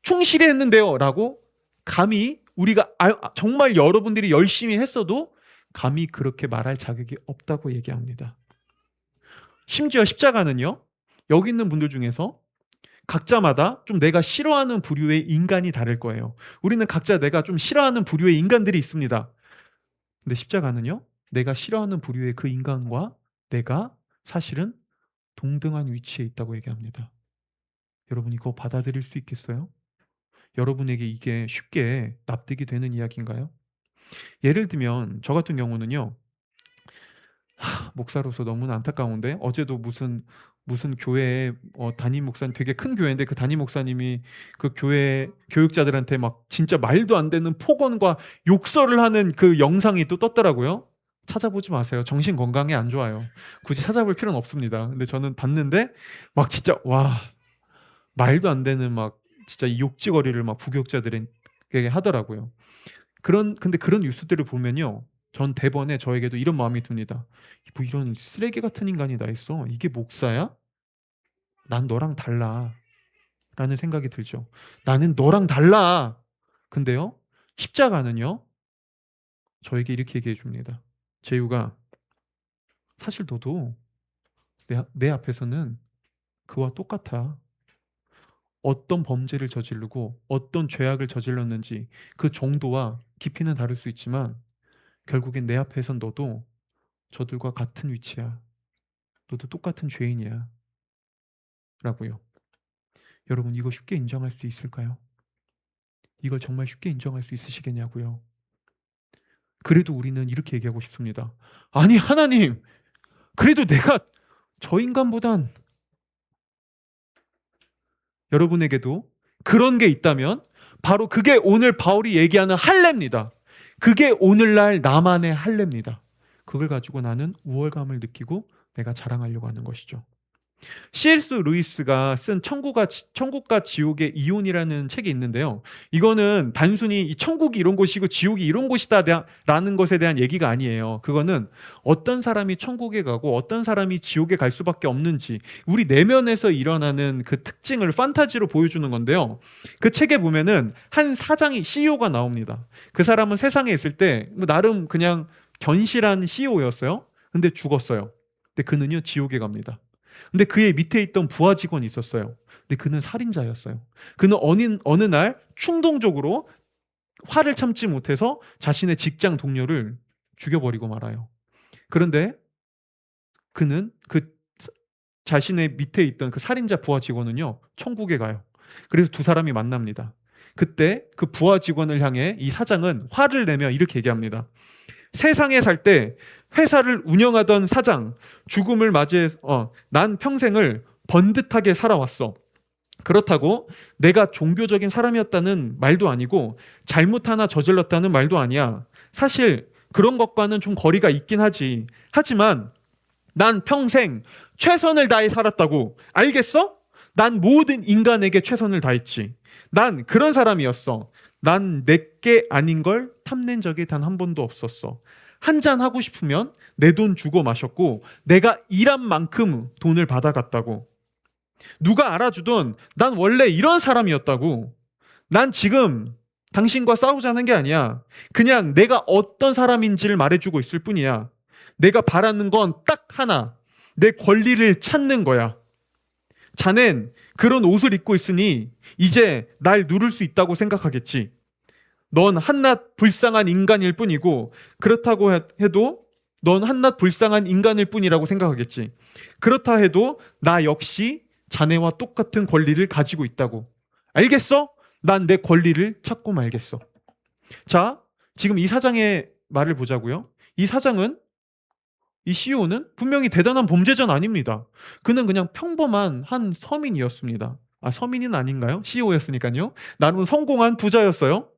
충실히 했는데요 라고 감히 우리가 정말 여러분들이 열심히 했어도 감히 그렇게 말할 자격이 없다고 얘기합니다. 심지어 십자가는요, 여기 있는 분들 중에서 각자마다 좀 내가 싫어하는 부류의 인간이 다를 거예요. 우리는 각자 내가 좀 싫어하는 부류의 인간들이 있습니다. 근데 십자가는요, 내가 싫어하는 부류의 그 인간과 내가 사실은 동등한 위치에 있다고 얘기합니다. 여러분 이거 받아들일 수 있겠어요? 여러분에게 이게 쉽게 납득이 되는 이야기인가요? 예를 들면 저 같은 경우는요, 목사로서 너무나 안타까운데 어제도 무슨 교회 담임 목사님, 되게 큰 교회인데 그 담임 목사님이 그 교회 교육자들한테 막 진짜 말도 안 되는 폭언과 욕설을 하는 그 영상이 또 떴더라고요. 찾아보지 마세요. 정신 건강에 안 좋아요. 굳이 찾아볼 필요는 없습니다. 근데 저는 봤는데 막 진짜 와, 말도 안 되는 막 진짜 이 욕지거리를 막 부교육자들에게 하더라고요. 근데 그런 뉴스들을 보면요, 전 대번에 저에게도 이런 마음이 듭니다. 뭐 이런 쓰레기 같은 인간이 다 있어. 이게 목사야? 난 너랑 달라. 라는 생각이 들죠. 나는 너랑 달라. 근데요, 십자가는요, 저에게 이렇게 얘기해 줍니다. 제유가, 사실 너도 내 앞에서는 그와 똑같아. 어떤 범죄를 저지르고 어떤 죄악을 저질렀는지 그 정도와 깊이는 다를 수 있지만 결국엔 내 앞에선 너도 저들과 같은 위치야. 너도 똑같은 죄인이야. 라고요. 여러분 이거 쉽게 인정할 수 있을까요? 이걸 정말 쉽게 인정할 수 있으시겠냐고요. 그래도 우리는 이렇게 얘기하고 싶습니다. 아니 하나님, 그래도 내가 저 인간보단, 여러분에게도 그런 게 있다면 바로 그게 오늘 바울이 얘기하는 할례입니다. 그게 오늘날 나만의 할례입니다. 그걸 가지고 나는 우월감을 느끼고 내가 자랑하려고 하는 것이죠. C.S. 루이스가 쓴 천국과 지옥의 이혼이라는 책이 있는데요. 이거는 단순히 이 천국이 이런 곳이고 지옥이 이런 곳이다 라는 것에 대한 얘기가 아니에요. 그거는 어떤 사람이 천국에 가고 어떤 사람이 지옥에 갈 수밖에 없는지 우리 내면에서 일어나는 그 특징을 판타지로 보여주는 건데요. 그 책에 보면은 한 사장이 CEO가 나옵니다. 그 사람은 세상에 있을 때 나름 그냥 견실한 CEO였어요. 근데 죽었어요. 근데 그는요 지옥에 갑니다. 근데 그의 밑에 있던 부하 직원이 있었어요. 근데 그는 살인자였어요. 그는 어느 날 충동적으로 화를 참지 못해서 자신의 직장 동료를 죽여버리고 말아요. 그런데 그는 그 자신의 밑에 있던 그 살인자 부하 직원은요, 천국에 가요. 그래서 두 사람이 만납니다. 그때 그 부하 직원을 향해 이 사장은 화를 내며 이렇게 얘기합니다. 세상에 살 때 회사를 운영하던 사장, 죽음을 맞이해서 난 평생을 번듯하게 살아왔어. 그렇다고 내가 종교적인 사람이었다는 말도 아니고 잘못 하나 저질렀다는 말도 아니야. 사실 그런 것과는 좀 거리가 있긴 하지. 하지만 난 평생 최선을 다해 살았다고. 알겠어? 난 모든 인간에게 최선을 다했지. 난 그런 사람이었어. 난 내게 아닌 걸 탐낸 적이 단 한 번도 없었어. 한잔 하고 싶으면 내 돈 주고 마셨고 내가 일한 만큼 돈을 받아갔다고. 누가 알아주던 난 원래 이런 사람이었다고. 난 지금 당신과 싸우자는 게 아니야. 그냥 내가 어떤 사람인지를 말해주고 있을 뿐이야. 내가 바라는 건 딱 하나. 내 권리를 찾는 거야. 자넨 그런 옷을 입고 있으니 이제 날 누를 수 있다고 생각하겠지. 넌 한낱 불쌍한 인간일 뿐이고 그렇다고 해도 넌 한낱 불쌍한 인간일 뿐이라고 생각하겠지. 그렇다 해도 나 역시 자네와 똑같은 권리를 가지고 있다고. 알겠어? 난 내 권리를 찾고 말겠어. 자, 지금 이 사장의 말을 보자고요. 이 사장은, 이 CEO는 분명히 대단한 범죄자는 아닙니다. 그는 그냥 평범한 한 서민이었습니다. 아, 서민은 아닌가요? CEO였으니까요. 나름 성공한 부자였어요.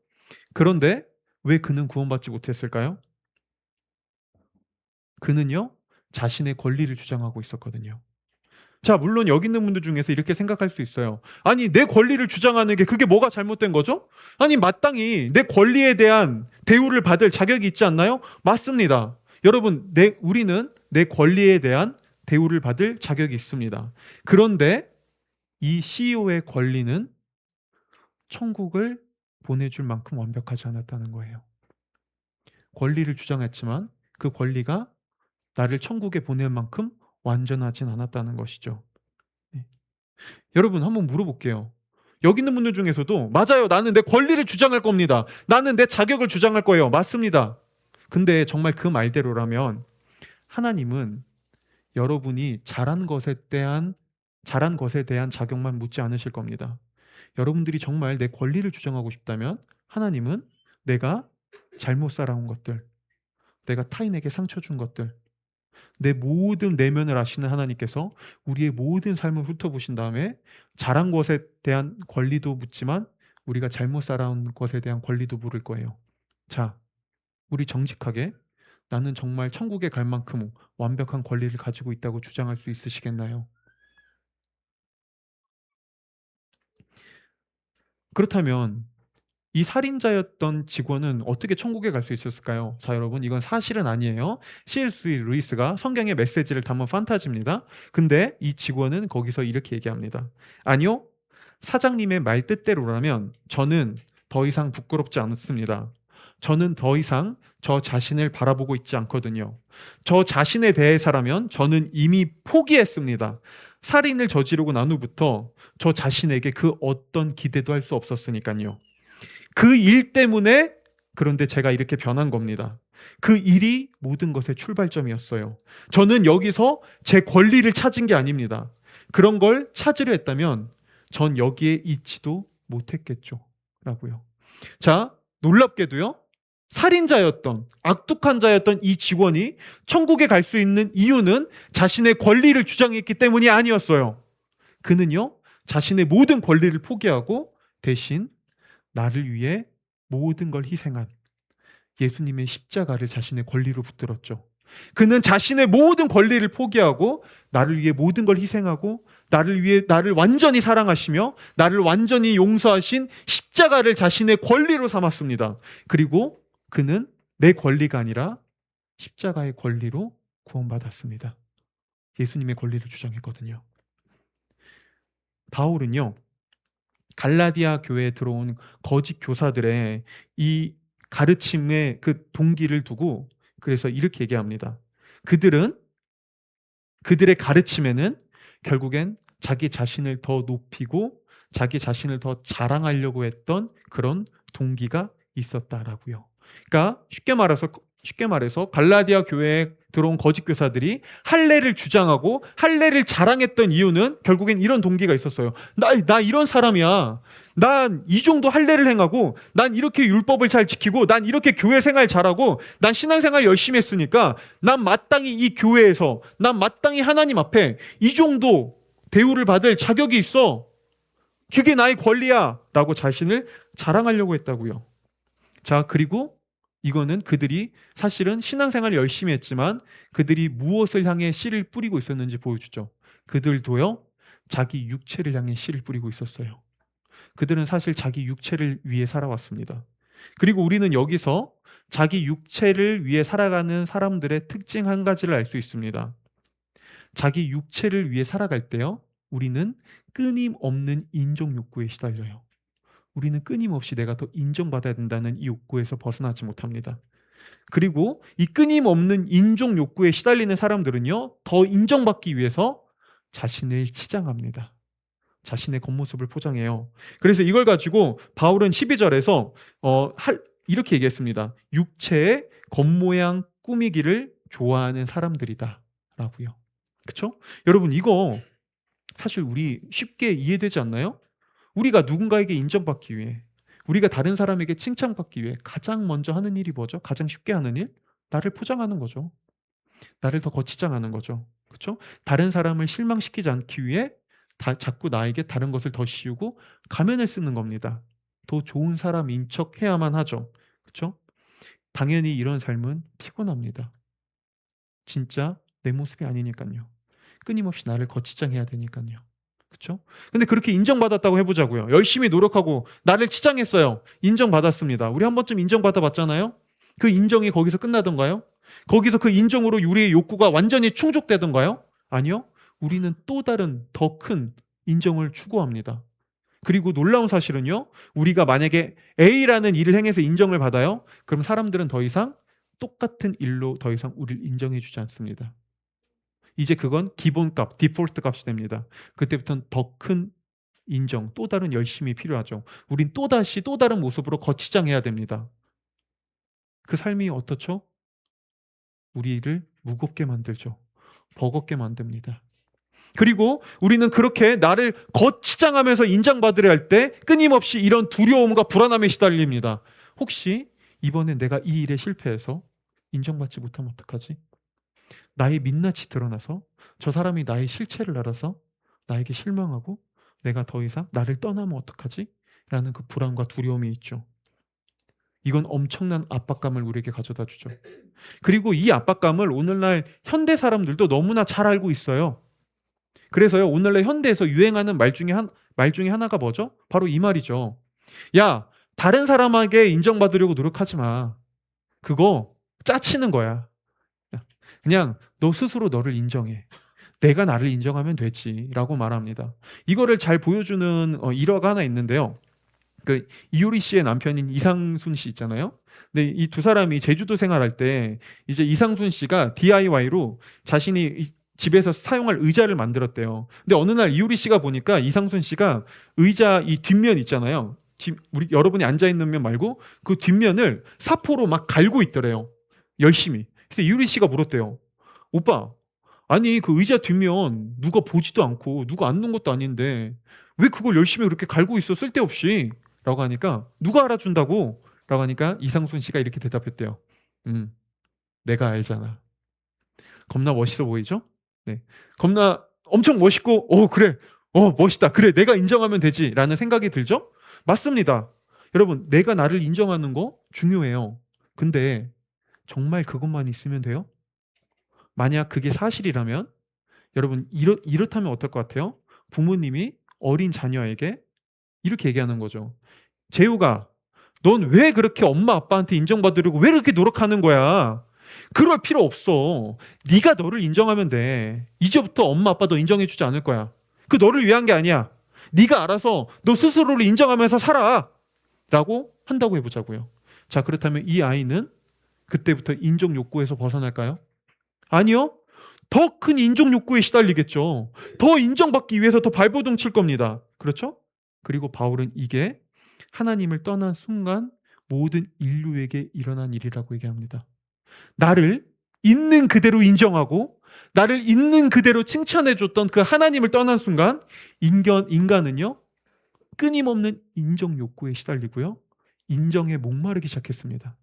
그런데 왜 그는 구원받지 못했을까요? 그는요, 자신의 권리를 주장하고 있었거든요. 자, 물론 여기 있는 분들 중에서 이렇게 생각할 수 있어요. 아니, 내 권리를 주장하는 게 그게 뭐가 잘못된 거죠? 아니, 마땅히 내 권리에 대한 대우를 받을 자격이 있지 않나요? 맞습니다. 여러분, 우리는 내 권리에 대한 대우를 받을 자격이 있습니다. 그런데 이 CEO의 권리는 천국을 보내줄 만큼 완벽하지 않았다는 거예요. 권리를 주장했지만 그 권리가 나를 천국에 보낼 만큼 완전하진 않았다는 것이죠. 네. 여러분, 한번 물어볼게요. 여기 있는 분들 중에서도 맞아요. 나는 내 권리를 주장할 겁니다. 나는 내 자격을 주장할 거예요. 맞습니다. 근데 정말 그 말대로라면 하나님은 여러분이 잘한 것에 대한 자격만 묻지 않으실 겁니다. 여러분들이 정말 내 권리를 주장하고 싶다면 하나님은 내가 잘못 살아온 것들, 내가 타인에게 상처 준 것들, 내 모든 내면을 아시는 하나님께서 우리의 모든 삶을 훑어보신 다음에 잘한 것에 대한 권리도 묻지만 우리가 잘못 살아온 것에 대한 권리도 물을 거예요. 자, 우리 정직하게 나는 정말 천국에 갈 만큼 완벽한 권리를 가지고 있다고 주장할 수 있으시겠나요? 그렇다면 이 살인자였던 직원은 어떻게 천국에 갈 수 있었을까요? 자, 여러분, 이건 사실은 아니에요. C.S. 루이스가 성경의 메시지를 담은 판타지입니다. 근데 이 직원은 거기서 이렇게 얘기합니다. 아니요, 사장님의 말 뜻대로라면 저는 더 이상 부끄럽지 않습니다. 저는 더 이상 저 자신을 바라보고 있지 않거든요. 저 자신에 대해서라면 저는 이미 포기했습니다. 살인을 저지르고 난 후부터 저 자신에게 그 어떤 기대도 할 수 없었으니까요. 그 일 때문에 그런데 제가 이렇게 변한 겁니다. 그 일이 모든 것의 출발점이었어요. 저는 여기서 제 권리를 찾은 게 아닙니다. 그런 걸 찾으려 했다면 전 여기에 있지도 못했겠죠. 라고요. 자, 놀랍게도요. 살인자였던 악독한 자였던 이 직원이 천국에 갈 수 있는 이유는 자신의 권리를 주장했기 때문이 아니었어요. 그는요, 자신의 모든 권리를 포기하고 대신 나를 위해 모든 걸 희생한 예수님의 십자가를 자신의 권리로 붙들었죠. 그는 자신의 모든 권리를 포기하고 나를 위해 모든 걸 희생하고 나를 위해 나를 완전히 사랑하시며 나를 완전히 용서하신 십자가를 자신의 권리로 삼았습니다. 그리고 그는 내 권리가 아니라 십자가의 권리로 구원받았습니다. 예수님의 권리를 주장했거든요. 바울은요, 갈라디아 교회에 들어온 거짓 교사들의 이 가르침의 그 동기를 두고 그래서 이렇게 얘기합니다. 그들의 가르침에는 결국엔 자기 자신을 더 높이고 자기 자신을 더 자랑하려고 했던 그런 동기가 있었다라고요. 그러니까 쉽게 말해서 갈라디아 교회에 들어온 거짓 교사들이 할례를 주장하고 할례를 자랑했던 이유는 결국엔 이런 동기가 있었어요. 나 이런 사람이야. 난 이 정도 할례를 행하고 난 이렇게 율법을 잘 지키고 난 이렇게 교회 생활 잘하고 난 신앙생활 열심히 했으니까 난 마땅히 이 교회에서 난 마땅히 하나님 앞에 이 정도 대우를 받을 자격이 있어. 그게 나의 권리야 라고 자신을 자랑하려고 했다고요. 자, 그리고 이거는 그들이 사실은 신앙생활을 열심히 했지만 그들이 무엇을 향해 씨를 뿌리고 있었는지 보여주죠. 그들도요, 자기 육체를 향해 씨를 뿌리고 있었어요. 그들은 사실 자기 육체를 위해 살아왔습니다. 그리고 우리는 여기서 자기 육체를 위해 살아가는 사람들의 특징 한 가지를 알 수 있습니다. 자기 육체를 위해 살아갈 때요, 우리는 끊임없는 인정 욕구에 시달려요. 우리는 끊임없이 내가 더 인정받아야 된다는 이 욕구에서 벗어나지 못합니다. 그리고 이 끊임없는 인정 욕구에 시달리는 사람들은요, 더 인정받기 위해서 자신을 치장합니다. 자신의 겉모습을 포장해요. 그래서 이걸 가지고 바울은 12절에서 이렇게 얘기했습니다. 육체의 겉모양 꾸미기를 좋아하는 사람들이다 라고요. 그렇죠? 여러분, 이거 사실 우리 쉽게 이해되지 않나요? 우리가 누군가에게 인정받기 위해, 우리가 다른 사람에게 칭찬받기 위해 가장 먼저 하는 일이 뭐죠? 가장 쉽게 하는 일? 나를 포장하는 거죠. 나를 더 거치장하는 거죠. 그렇죠? 다른 사람을 실망시키지 않기 위해 자꾸 나에게 다른 것을 더 씌우고 가면을 쓰는 겁니다. 더 좋은 사람인 척 해야만 하죠. 그렇죠? 당연히 이런 삶은 피곤합니다. 진짜 내 모습이 아니니까요. 끊임없이 나를 거치장해야 되니까요. 그렇죠? 근데 그렇게 인정받았다고 해보자고요. 열심히 노력하고 나를 치장했어요. 인정받았습니다. 우리 한 번쯤 인정받아 봤잖아요. 그 인정이 거기서 끝나던가요? 거기서 그 인정으로 우리의 욕구가 완전히 충족되던가요? 아니요. 우리는 또 다른 더 큰 인정을 추구합니다. 그리고 놀라운 사실은요. 우리가 만약에 A라는 일을 행해서 인정을 받아요. 그럼 사람들은 더 이상 똑같은 일로 더 이상 우리를 인정해 주지 않습니다. 이제 그건 기본값, 디폴트 값이 됩니다. 그때부터는 더 큰 인정, 또 다른 열심이 필요하죠. 우린 또다시 또 다른 모습으로 거치장해야 됩니다. 그 삶이 어떻죠? 우리를 무겁게 만들죠. 버겁게 만듭니다. 그리고 우리는 그렇게 나를 거치장하면서 인정받으려 할 때 끊임없이 이런 두려움과 불안함에 시달립니다. 혹시 이번에 내가 이 일에 실패해서 인정받지 못하면 어떡하지? 나의 민낯이 드러나서 저 사람이 나의 실체를 알아서 나에게 실망하고 내가 더 이상 나를 떠나면 어떡하지? 라는 그 불안과 두려움이 있죠. 이건 엄청난 압박감을 우리에게 가져다 주죠. 그리고 이 압박감을 오늘날 현대 사람들도 너무나 잘 알고 있어요. 그래서요, 오늘날 현대에서 유행하는 말 중에 하나가 뭐죠? 바로 이 말이죠. 야, 다른 사람에게 인정받으려고 노력하지 마. 그거 짜치는 거야. 그냥 너 스스로 너를 인정해. 내가 나를 인정하면 되지. 라고 말합니다. 이거를 잘 보여주는 일화가 하나 있는데요. 그 이효리 씨의 남편인 이상순 씨 있잖아요. 근데 이 두 사람이 제주도 생활할 때 이제 이상순 씨가 DIY로 자신이 집에서 사용할 의자를 만들었대요. 근데 어느 날 이효리 씨가 보니까 이상순 씨가 의자 이 뒷면 있잖아요. 우리 여러분이 앉아 있는 면 말고 그 뒷면을 사포로 막 갈고 있더래요. 열심히. 그래서 이효리 씨가 물었대요. 오빠, 아니 그 의자 뒷면 누가 보지도 않고 누가 앉는 것도 아닌데 왜 그걸 열심히 그렇게 갈고 있어 쓸데없이? 라고 하니까 누가 알아준다고? 라고 하니까 이상순 씨가 이렇게 대답했대요. 내가 알잖아. 겁나 멋있어 보이죠? 네. 겁나 엄청 멋있고, 그래. 멋있다. 그래. 내가 인정하면 되지. 라는 생각이 들죠? 맞습니다. 여러분, 내가 나를 인정하는 거 중요해요. 근데 정말 그것만 있으면 돼요? 만약 그게 사실이라면 여러분 이렇다면 어떨 것 같아요? 부모님이 어린 자녀에게 이렇게 얘기하는 거죠. 재우가, 넌 왜 그렇게 엄마 아빠한테 인정받으려고 왜 그렇게 노력하는 거야? 그럴 필요 없어. 네가 너를 인정하면 돼. 이제부터 엄마 아빠 너 인정해주지 않을 거야. 그 너를 위한 게 아니야. 네가 알아서 너 스스로를 인정하면서 살아. 라고 한다고 해보자고요. 자, 그렇다면 이 아이는 그때부터 인정 욕구에서 벗어날까요? 아니요. 더 큰 인정 욕구에 시달리겠죠. 더 인정받기 위해서 더 발버둥 칠 겁니다. 그렇죠? 그리고 바울은 이게 하나님을 떠난 순간 모든 인류에게 일어난 일이라고 얘기합니다. 나를 있는 그대로 인정하고 나를 있는 그대로 칭찬해줬던 그 하나님을 떠난 순간 인간은요 끊임없는 인정 욕구에 시달리고요 인정에 목마르기 시작했습니다.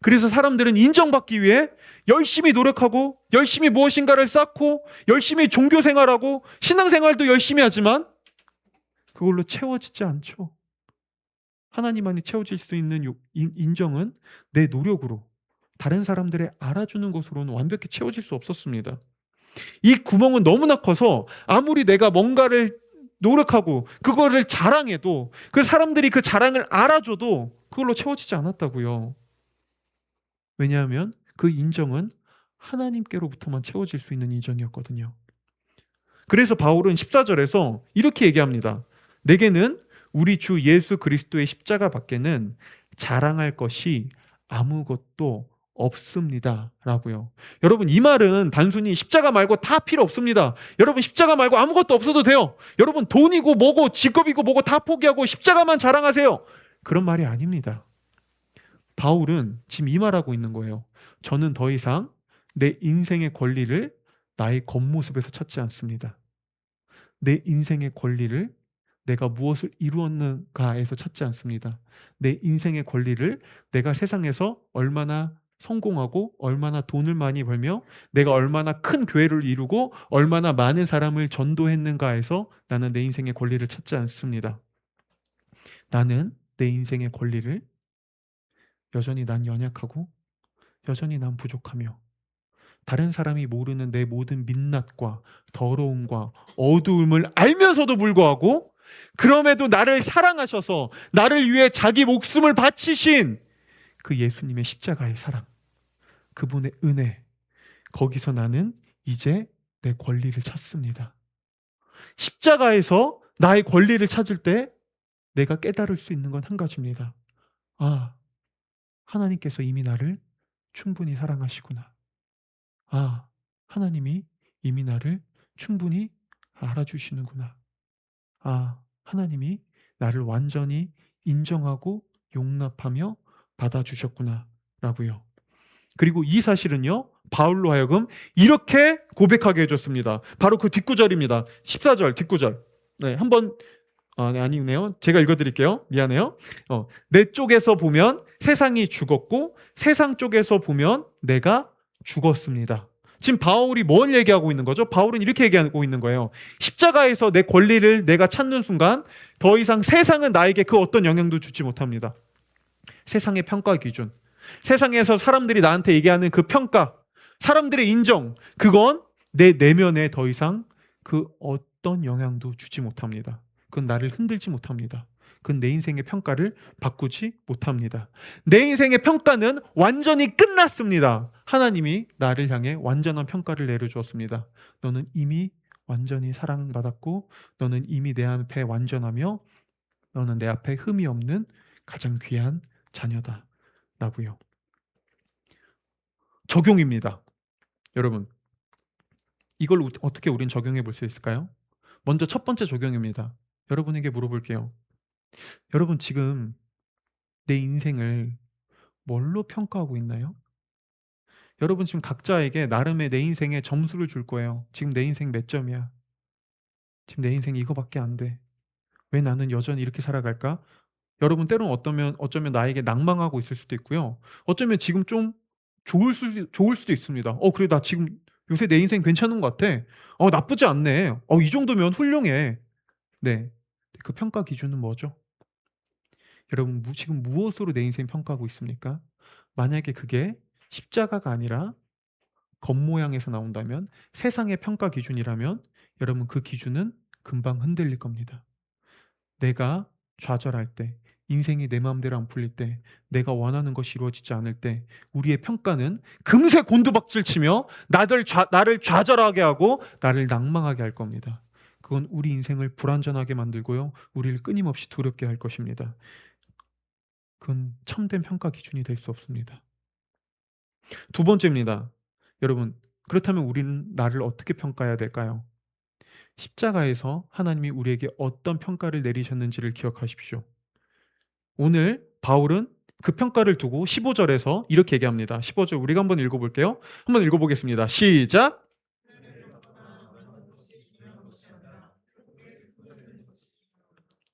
그래서 사람들은 인정받기 위해 열심히 노력하고 열심히 무엇인가를 쌓고 열심히 종교 생활하고 신앙 생활도 열심히 하지만 그걸로 채워지지 않죠. 하나님만이 채워질 수 있는 인정은 내 노력으로 다른 사람들의 알아주는 것으로는 완벽히 채워질 수 없었습니다. 이 구멍은 너무나 커서 아무리 내가 뭔가를 노력하고 그거를 자랑해도 그 사람들이 그 자랑을 알아줘도 그걸로 채워지지 않았다고요. 왜냐하면 그 인정은 하나님께로부터만 채워질 수 있는 인정이었거든요. 그래서 바울은 14절에서 이렇게 얘기합니다. 내게는 우리 주 예수 그리스도의 십자가 밖에는 자랑할 것이 아무것도 없습니다. 라고요. 여러분, 이 말은 단순히 십자가 말고 다 필요 없습니다. 여러분, 십자가 말고 아무것도 없어도 돼요. 여러분, 돈이고 뭐고 직업이고 뭐고 다 포기하고 십자가만 자랑하세요. 그런 말이 아닙니다. 바울은 지금 이 말하고 있는 거예요. 저는 더 이상 내 인생의 권리를 나의 겉모습에서 찾지 않습니다. 내 인생의 권리를 내가 무엇을 이루었는가에서 찾지 않습니다. 내 인생의 권리를 내가 세상에서 얼마나 성공하고 얼마나 돈을 많이 벌며 내가 얼마나 큰 교회를 이루고 얼마나 많은 사람을 전도했는가에서 나는 내 인생의 권리를 찾지 않습니다. 나는 내 인생의 권리를 여전히 난 연약하고 여전히 난 부족하며 다른 사람이 모르는 내 모든 민낯과 더러움과 어두움을 알면서도 불구하고 그럼에도 나를 사랑하셔서 나를 위해 자기 목숨을 바치신 그 예수님의 십자가의 사랑, 그분의 은혜, 거기서 나는 이제 내 권리를 찾습니다. 십자가에서 나의 권리를 찾을 때 내가 깨달을 수 있는 건 한 가지입니다. 아, 하나님께서 이미 나를 충분히 사랑하시구나. 아, 하나님이 이미 나를 충분히 알아주시는구나. 아, 하나님이 나를 완전히 인정하고 용납하며 받아주셨구나. 라고요. 그리고 이 사실은요, 바울로 하여금 이렇게 고백하게 해줬습니다. 바로 그 뒷구절입니다. 14절 뒷구절. 네, 한번 네, 아니네요. 제가 읽어드릴게요. 미안해요. 내 쪽에서 보면 세상이 죽었고 세상 쪽에서 보면 내가 죽었습니다. 지금 바울이 뭘 얘기하고 있는 거죠? 바울은 이렇게 얘기하고 있는 거예요. 십자가에서 내 권리를 내가 찾는 순간 더 이상 세상은 나에게 그 어떤 영향도 주지 못합니다. 세상의 평가 기준, 세상에서 사람들이 나한테 얘기하는 그 평가, 사람들의 인정, 그건 내 내면에 더 이상 그 어떤 영향도 주지 못합니다. 그건 나를 흔들지 못합니다. 그건 내 인생의 평가를 바꾸지 못합니다. 내 인생의 평가는 완전히 끝났습니다. 하나님이 나를 향해 완전한 평가를 내려주었습니다. 너는 이미 완전히 사랑받았고 너는 이미 내 앞에 완전하며 너는 내 앞에 흠이 없는 가장 귀한 자녀다 라고요. 적용입니다. 여러분, 이걸 어떻게 우린 적용해 볼 수 있을까요? 먼저 첫 번째 적용입니다. 여러분에게 물어볼게요. 여러분 지금 내 인생을 뭘로 평가하고 있나요? 여러분 지금 각자에게 나름의 내 인생에 점수를 줄 거예요. 지금 내 인생 몇 점이야? 지금 내 인생 이거밖에 안 돼. 왜 나는 여전히 이렇게 살아갈까? 여러분 때로는 어쩌면 나에게 낭망하고 있을 수도 있고요. 어쩌면 지금 좀 좋을 수도 있습니다. 그래 나 지금 요새 내 인생 괜찮은 것 같아. 나쁘지 않네. 이 정도면 훌륭해. 네. 그 평가 기준은 뭐죠? 여러분 지금 무엇으로 내 인생 평가하고 있습니까? 만약에 그게 십자가가 아니라 겉모양에서 나온다면, 세상의 평가 기준이라면 여러분 그 기준은 금방 흔들릴 겁니다. 내가 좌절할 때, 인생이 내 마음대로 안 풀릴 때, 내가 원하는 것이 이루어지지 않을 때 우리의 평가는 금세 곤두박질 치며 나를 좌절하게 하고 나를 낭망하게 할 겁니다. 그건 우리 인생을 불완전하게 만들고요, 우리를 끊임없이 두렵게 할 것입니다. 그건 참된 평가 기준이 될 수 없습니다. 두 번째입니다. 여러분, 그렇다면 우리는 나를 어떻게 평가해야 될까요? 십자가에서 하나님이 우리에게 어떤 평가를 내리셨는지를 기억하십시오. 오늘 바울은 그 평가를 두고 15절에서 이렇게 얘기합니다. 15절 우리가 한번 읽어볼게요. 한번 읽어보겠습니다. 시작!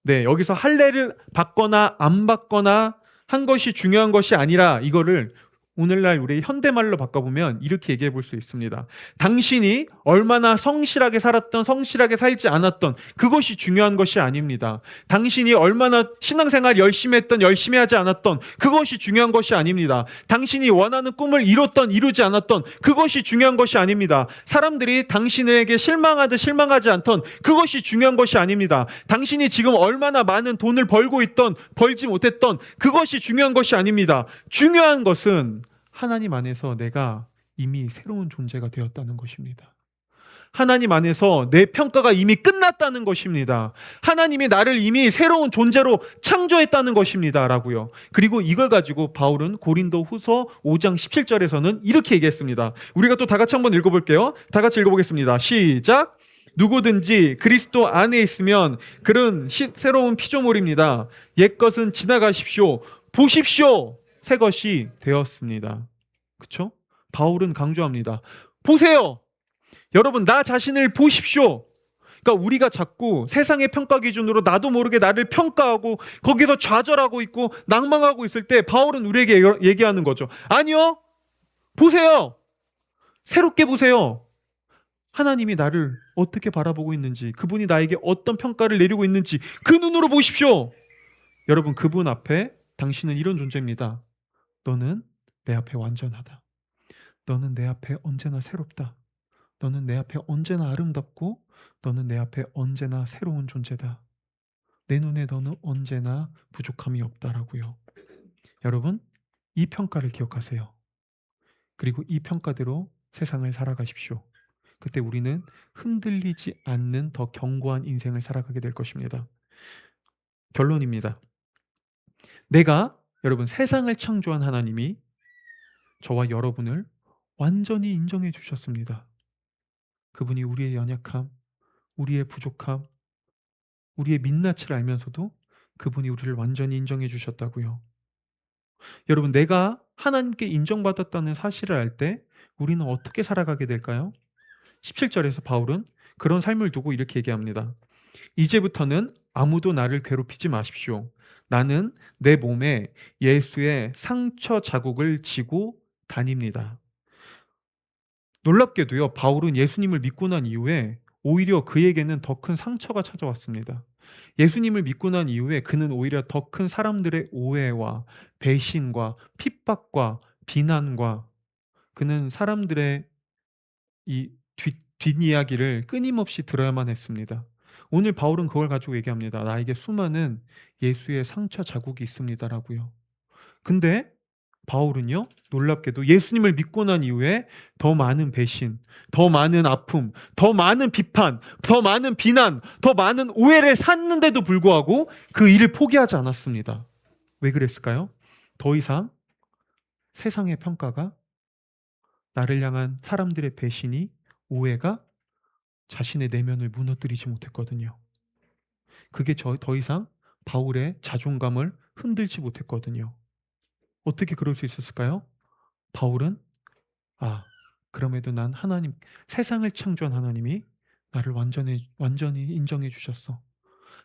네, 여기서 할례를 받거나 안 받거나 한 것이 중요한 것이 아니라, 이거를 오늘날 우리 현대말로 바꿔보면 이렇게 얘기해 볼 수 있습니다. 당신이 얼마나 성실하게 살았던, 성실하게 살지 않았던, 그것이 중요한 것이 아닙니다. 당신이 얼마나 신앙생활 열심히 했던, 열심히 하지 않았던, 그것이 중요한 것이 아닙니다. 당신이 원하는 꿈을 이뤘던, 이루지 않았던, 그것이 중요한 것이 아닙니다. 사람들이 당신에게 실망하든 실망하지 않던, 그것이 중요한 것이 아닙니다. 당신이 지금 얼마나 많은 돈을 벌고 있던, 벌지 못했던, 그것이 중요한 것이 아닙니다. 중요한 것은 하나님 안에서 내가 이미 새로운 존재가 되었다는 것입니다. 하나님 안에서 내 평가가 이미 끝났다는 것입니다. 하나님이 나를 이미 새로운 존재로 창조했다는 것입니다. 라고요. 그리고 이걸 가지고 바울은 고린도 후서 5장 17절에서는 이렇게 얘기했습니다. 우리가 또 다 같이 한번 읽어볼게요. 다 같이 읽어보겠습니다. 시작! 누구든지 그리스도 안에 있으면 그는 새로운 피조물입니다. 옛것은 지나가십시오. 보십시오. 새 것이 되었습니다. 그렇죠? 바울은 강조합니다. 보세요. 여러분, 나 자신을 보십시오. 그러니까 우리가 자꾸 세상의 평가 기준으로 나도 모르게 나를 평가하고 거기서 좌절하고 있고 낭망하고 있을 때 바울은 우리에게 얘기하는 거죠. 아니요. 보세요. 새롭게 보세요. 하나님이 나를 어떻게 바라보고 있는지, 그분이 나에게 어떤 평가를 내리고 있는지 그 눈으로 보십시오. 여러분, 그분 앞에 당신은 이런 존재입니다. 너는 내 앞에 완전하다. 너는 내 앞에 언제나 새롭다. 너는 내 앞에 언제나 아름답고 너는 내 앞에 언제나 새로운 존재다. 내 눈에 너는 언제나 부족함이 없다라고요. 여러분, 이 평가를 기억하세요. 그리고 이 평가대로 세상을 살아가십시오. 그때 우리는 흔들리지 않는 더 견고한 인생을 살아가게 될 것입니다. 결론입니다. 여러분, 세상을 창조한 하나님이 저와 여러분을 완전히 인정해 주셨습니다. 그분이 우리의 연약함, 우리의 부족함, 우리의 민낯을 알면서도 그분이 우리를 완전히 인정해 주셨다고요. 여러분, 내가 하나님께 인정받았다는 사실을 알 때 우리는 어떻게 살아가게 될까요? 17절에서 바울은 그런 삶을 두고 이렇게 얘기합니다. 이제부터는 아무도 나를 괴롭히지 마십시오. 나는 내 몸에 예수의 상처 자국을 지고 다닙니다. 놀랍게도요, 바울은 예수님을 믿고 난 이후에 오히려 그에게는 더 큰 상처가 찾아왔습니다. 예수님을 믿고 난 이후에 그는 오히려 더 큰 사람들의 오해와 배신과 핍박과 비난과 그는 사람들의 이 뒷이야기를 끊임없이 들어야만 했습니다. 오늘 바울은 그걸 가지고 얘기합니다. 나에게 수많은 예수의 상처 자국이 있습니다라고요. 근데 바울은요, 놀랍게도 예수님을 믿고 난 이후에 더 많은 배신, 더 많은 아픔, 더 많은 비판, 더 많은 비난, 더 많은 오해를 샀는데도 불구하고 그 일을 포기하지 않았습니다. 왜 그랬을까요? 더 이상 세상의 평가가, 나를 향한 사람들의 배신이, 오해가 자신의 내면을 무너뜨리지 못했거든요. 그게 더 이상 바울의 자존감을 흔들지 못했거든요. 어떻게 그럴 수 있었을까요? 바울은 그럼에도 난 세상을 창조한 하나님이 나를 완전히 인정해 주셨어.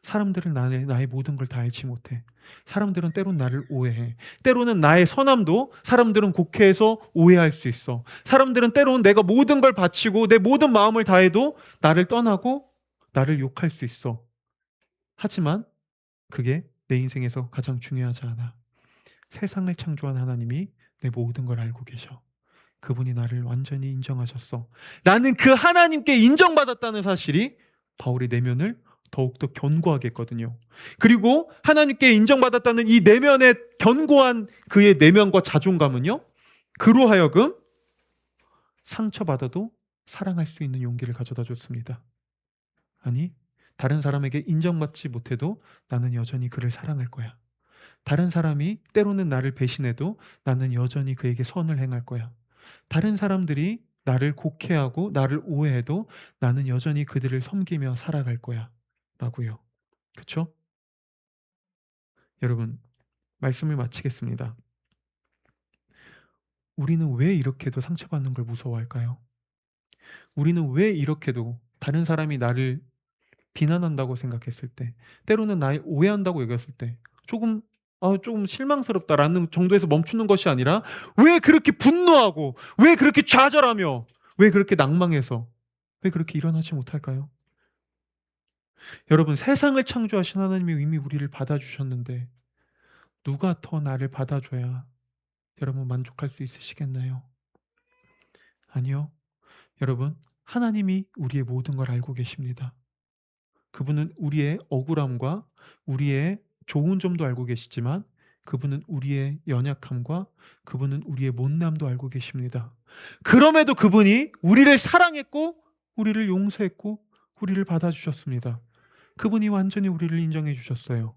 사람들은 나의 모든 걸 다 알지 못해. 사람들은 때론 나를 오해해. 때로는 나의 선함도 사람들은 곡해해서 오해할 수 있어. 사람들은 때로는 내가 모든 걸 바치고 내 모든 마음을 다해도 나를 떠나고 나를 욕할 수 있어. 하지만 그게 내 인생에서 가장 중요하지 않아. 세상을 창조한 하나님이 내 모든 걸 알고 계셔. 그분이 나를 완전히 인정하셨어. 나는 그 하나님께 인정받았다는 사실이 바울의 내면을 더욱더 견고하게 했거든요. 그리고 하나님께 인정받았다는 이 내면의 견고한 그의 내면과 자존감은요, 그로 하여금 상처받아도 사랑할 수 있는 용기를 가져다 줬습니다. 아니, 다른 사람에게 인정받지 못해도 나는 여전히 그를 사랑할 거야. 다른 사람이 때로는 나를 배신해도 나는 여전히 그에게 선을 행할 거야. 다른 사람들이 나를 곡해하고 나를 오해해도 나는 여전히 그들을 섬기며 살아갈 거야. 라고요. 그쵸? 여러분, 말씀을 마치겠습니다. 우리는 왜 이렇게도 상처받는 걸 무서워할까요? 우리는 왜 이렇게도 다른 사람이 나를 비난한다고 생각했을 때, 때로는 나를 오해한다고 여겼을 때 조금 실망스럽다라는 정도에서 멈추는 것이 아니라 왜 그렇게 분노하고 왜 그렇게 좌절하며 왜 그렇게 낭망해서 왜 그렇게 일어나지 못할까요? 여러분, 세상을 창조하신 하나님이 이미 우리를 받아주셨는데 누가 더 나를 받아줘야 여러분 만족할 수 있으시겠나요? 아니요. 여러분, 하나님이 우리의 모든 걸 알고 계십니다. 그분은 우리의 억울함과 우리의 좋은 점도 알고 계시지만 그분은 우리의 연약함과 그분은 우리의 못남도 알고 계십니다. 그럼에도 그분이 우리를 사랑했고 우리를 용서했고 우리를 받아주셨습니다. 그분이 완전히 우리를 인정해 주셨어요.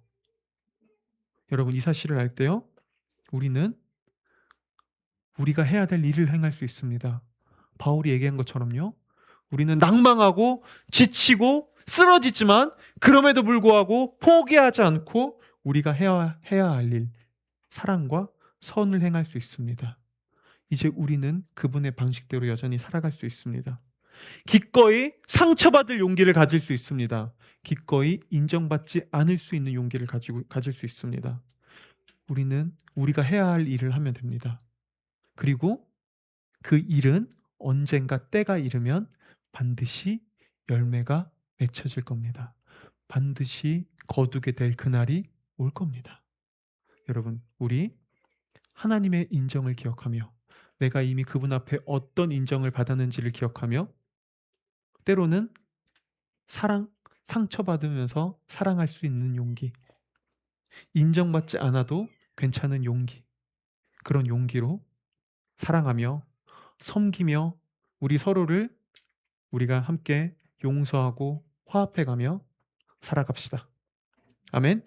여러분, 이 사실을 알 때요, 우리가 해야 될 일을 행할 수 있습니다. 바울이 얘기한 것처럼요, 우리는 낭망하고 지치고 쓰러지지만 그럼에도 불구하고 포기하지 않고 우리가 해야 할 일, 사랑과 선을 행할 수 있습니다. 이제 우리는 그분의 방식대로 여전히 살아갈 수 있습니다. 기꺼이 상처받을 용기를 가질 수 있습니다. 기꺼이 인정받지 않을 수 있는 용기를 가질 수 있습니다. 우리는 우리가 해야 할 일을 하면 됩니다. 그리고 그 일은 언젠가 때가 이르면 반드시 열매가 맺혀질 겁니다. 반드시 거두게 될 그날이 올 겁니다. 여러분, 우리 하나님의 인정을 기억하며 내가 이미 그분 앞에 어떤 인정을 받았는지를 기억하며 때로는 상처받으면서 사랑할 수 있는 용기, 인정받지 않아도 괜찮은 용기, 그런 용기로 사랑하며 섬기며 우리 서로를 우리가 함께 용서하고 화합해가며 살아갑시다. 아멘.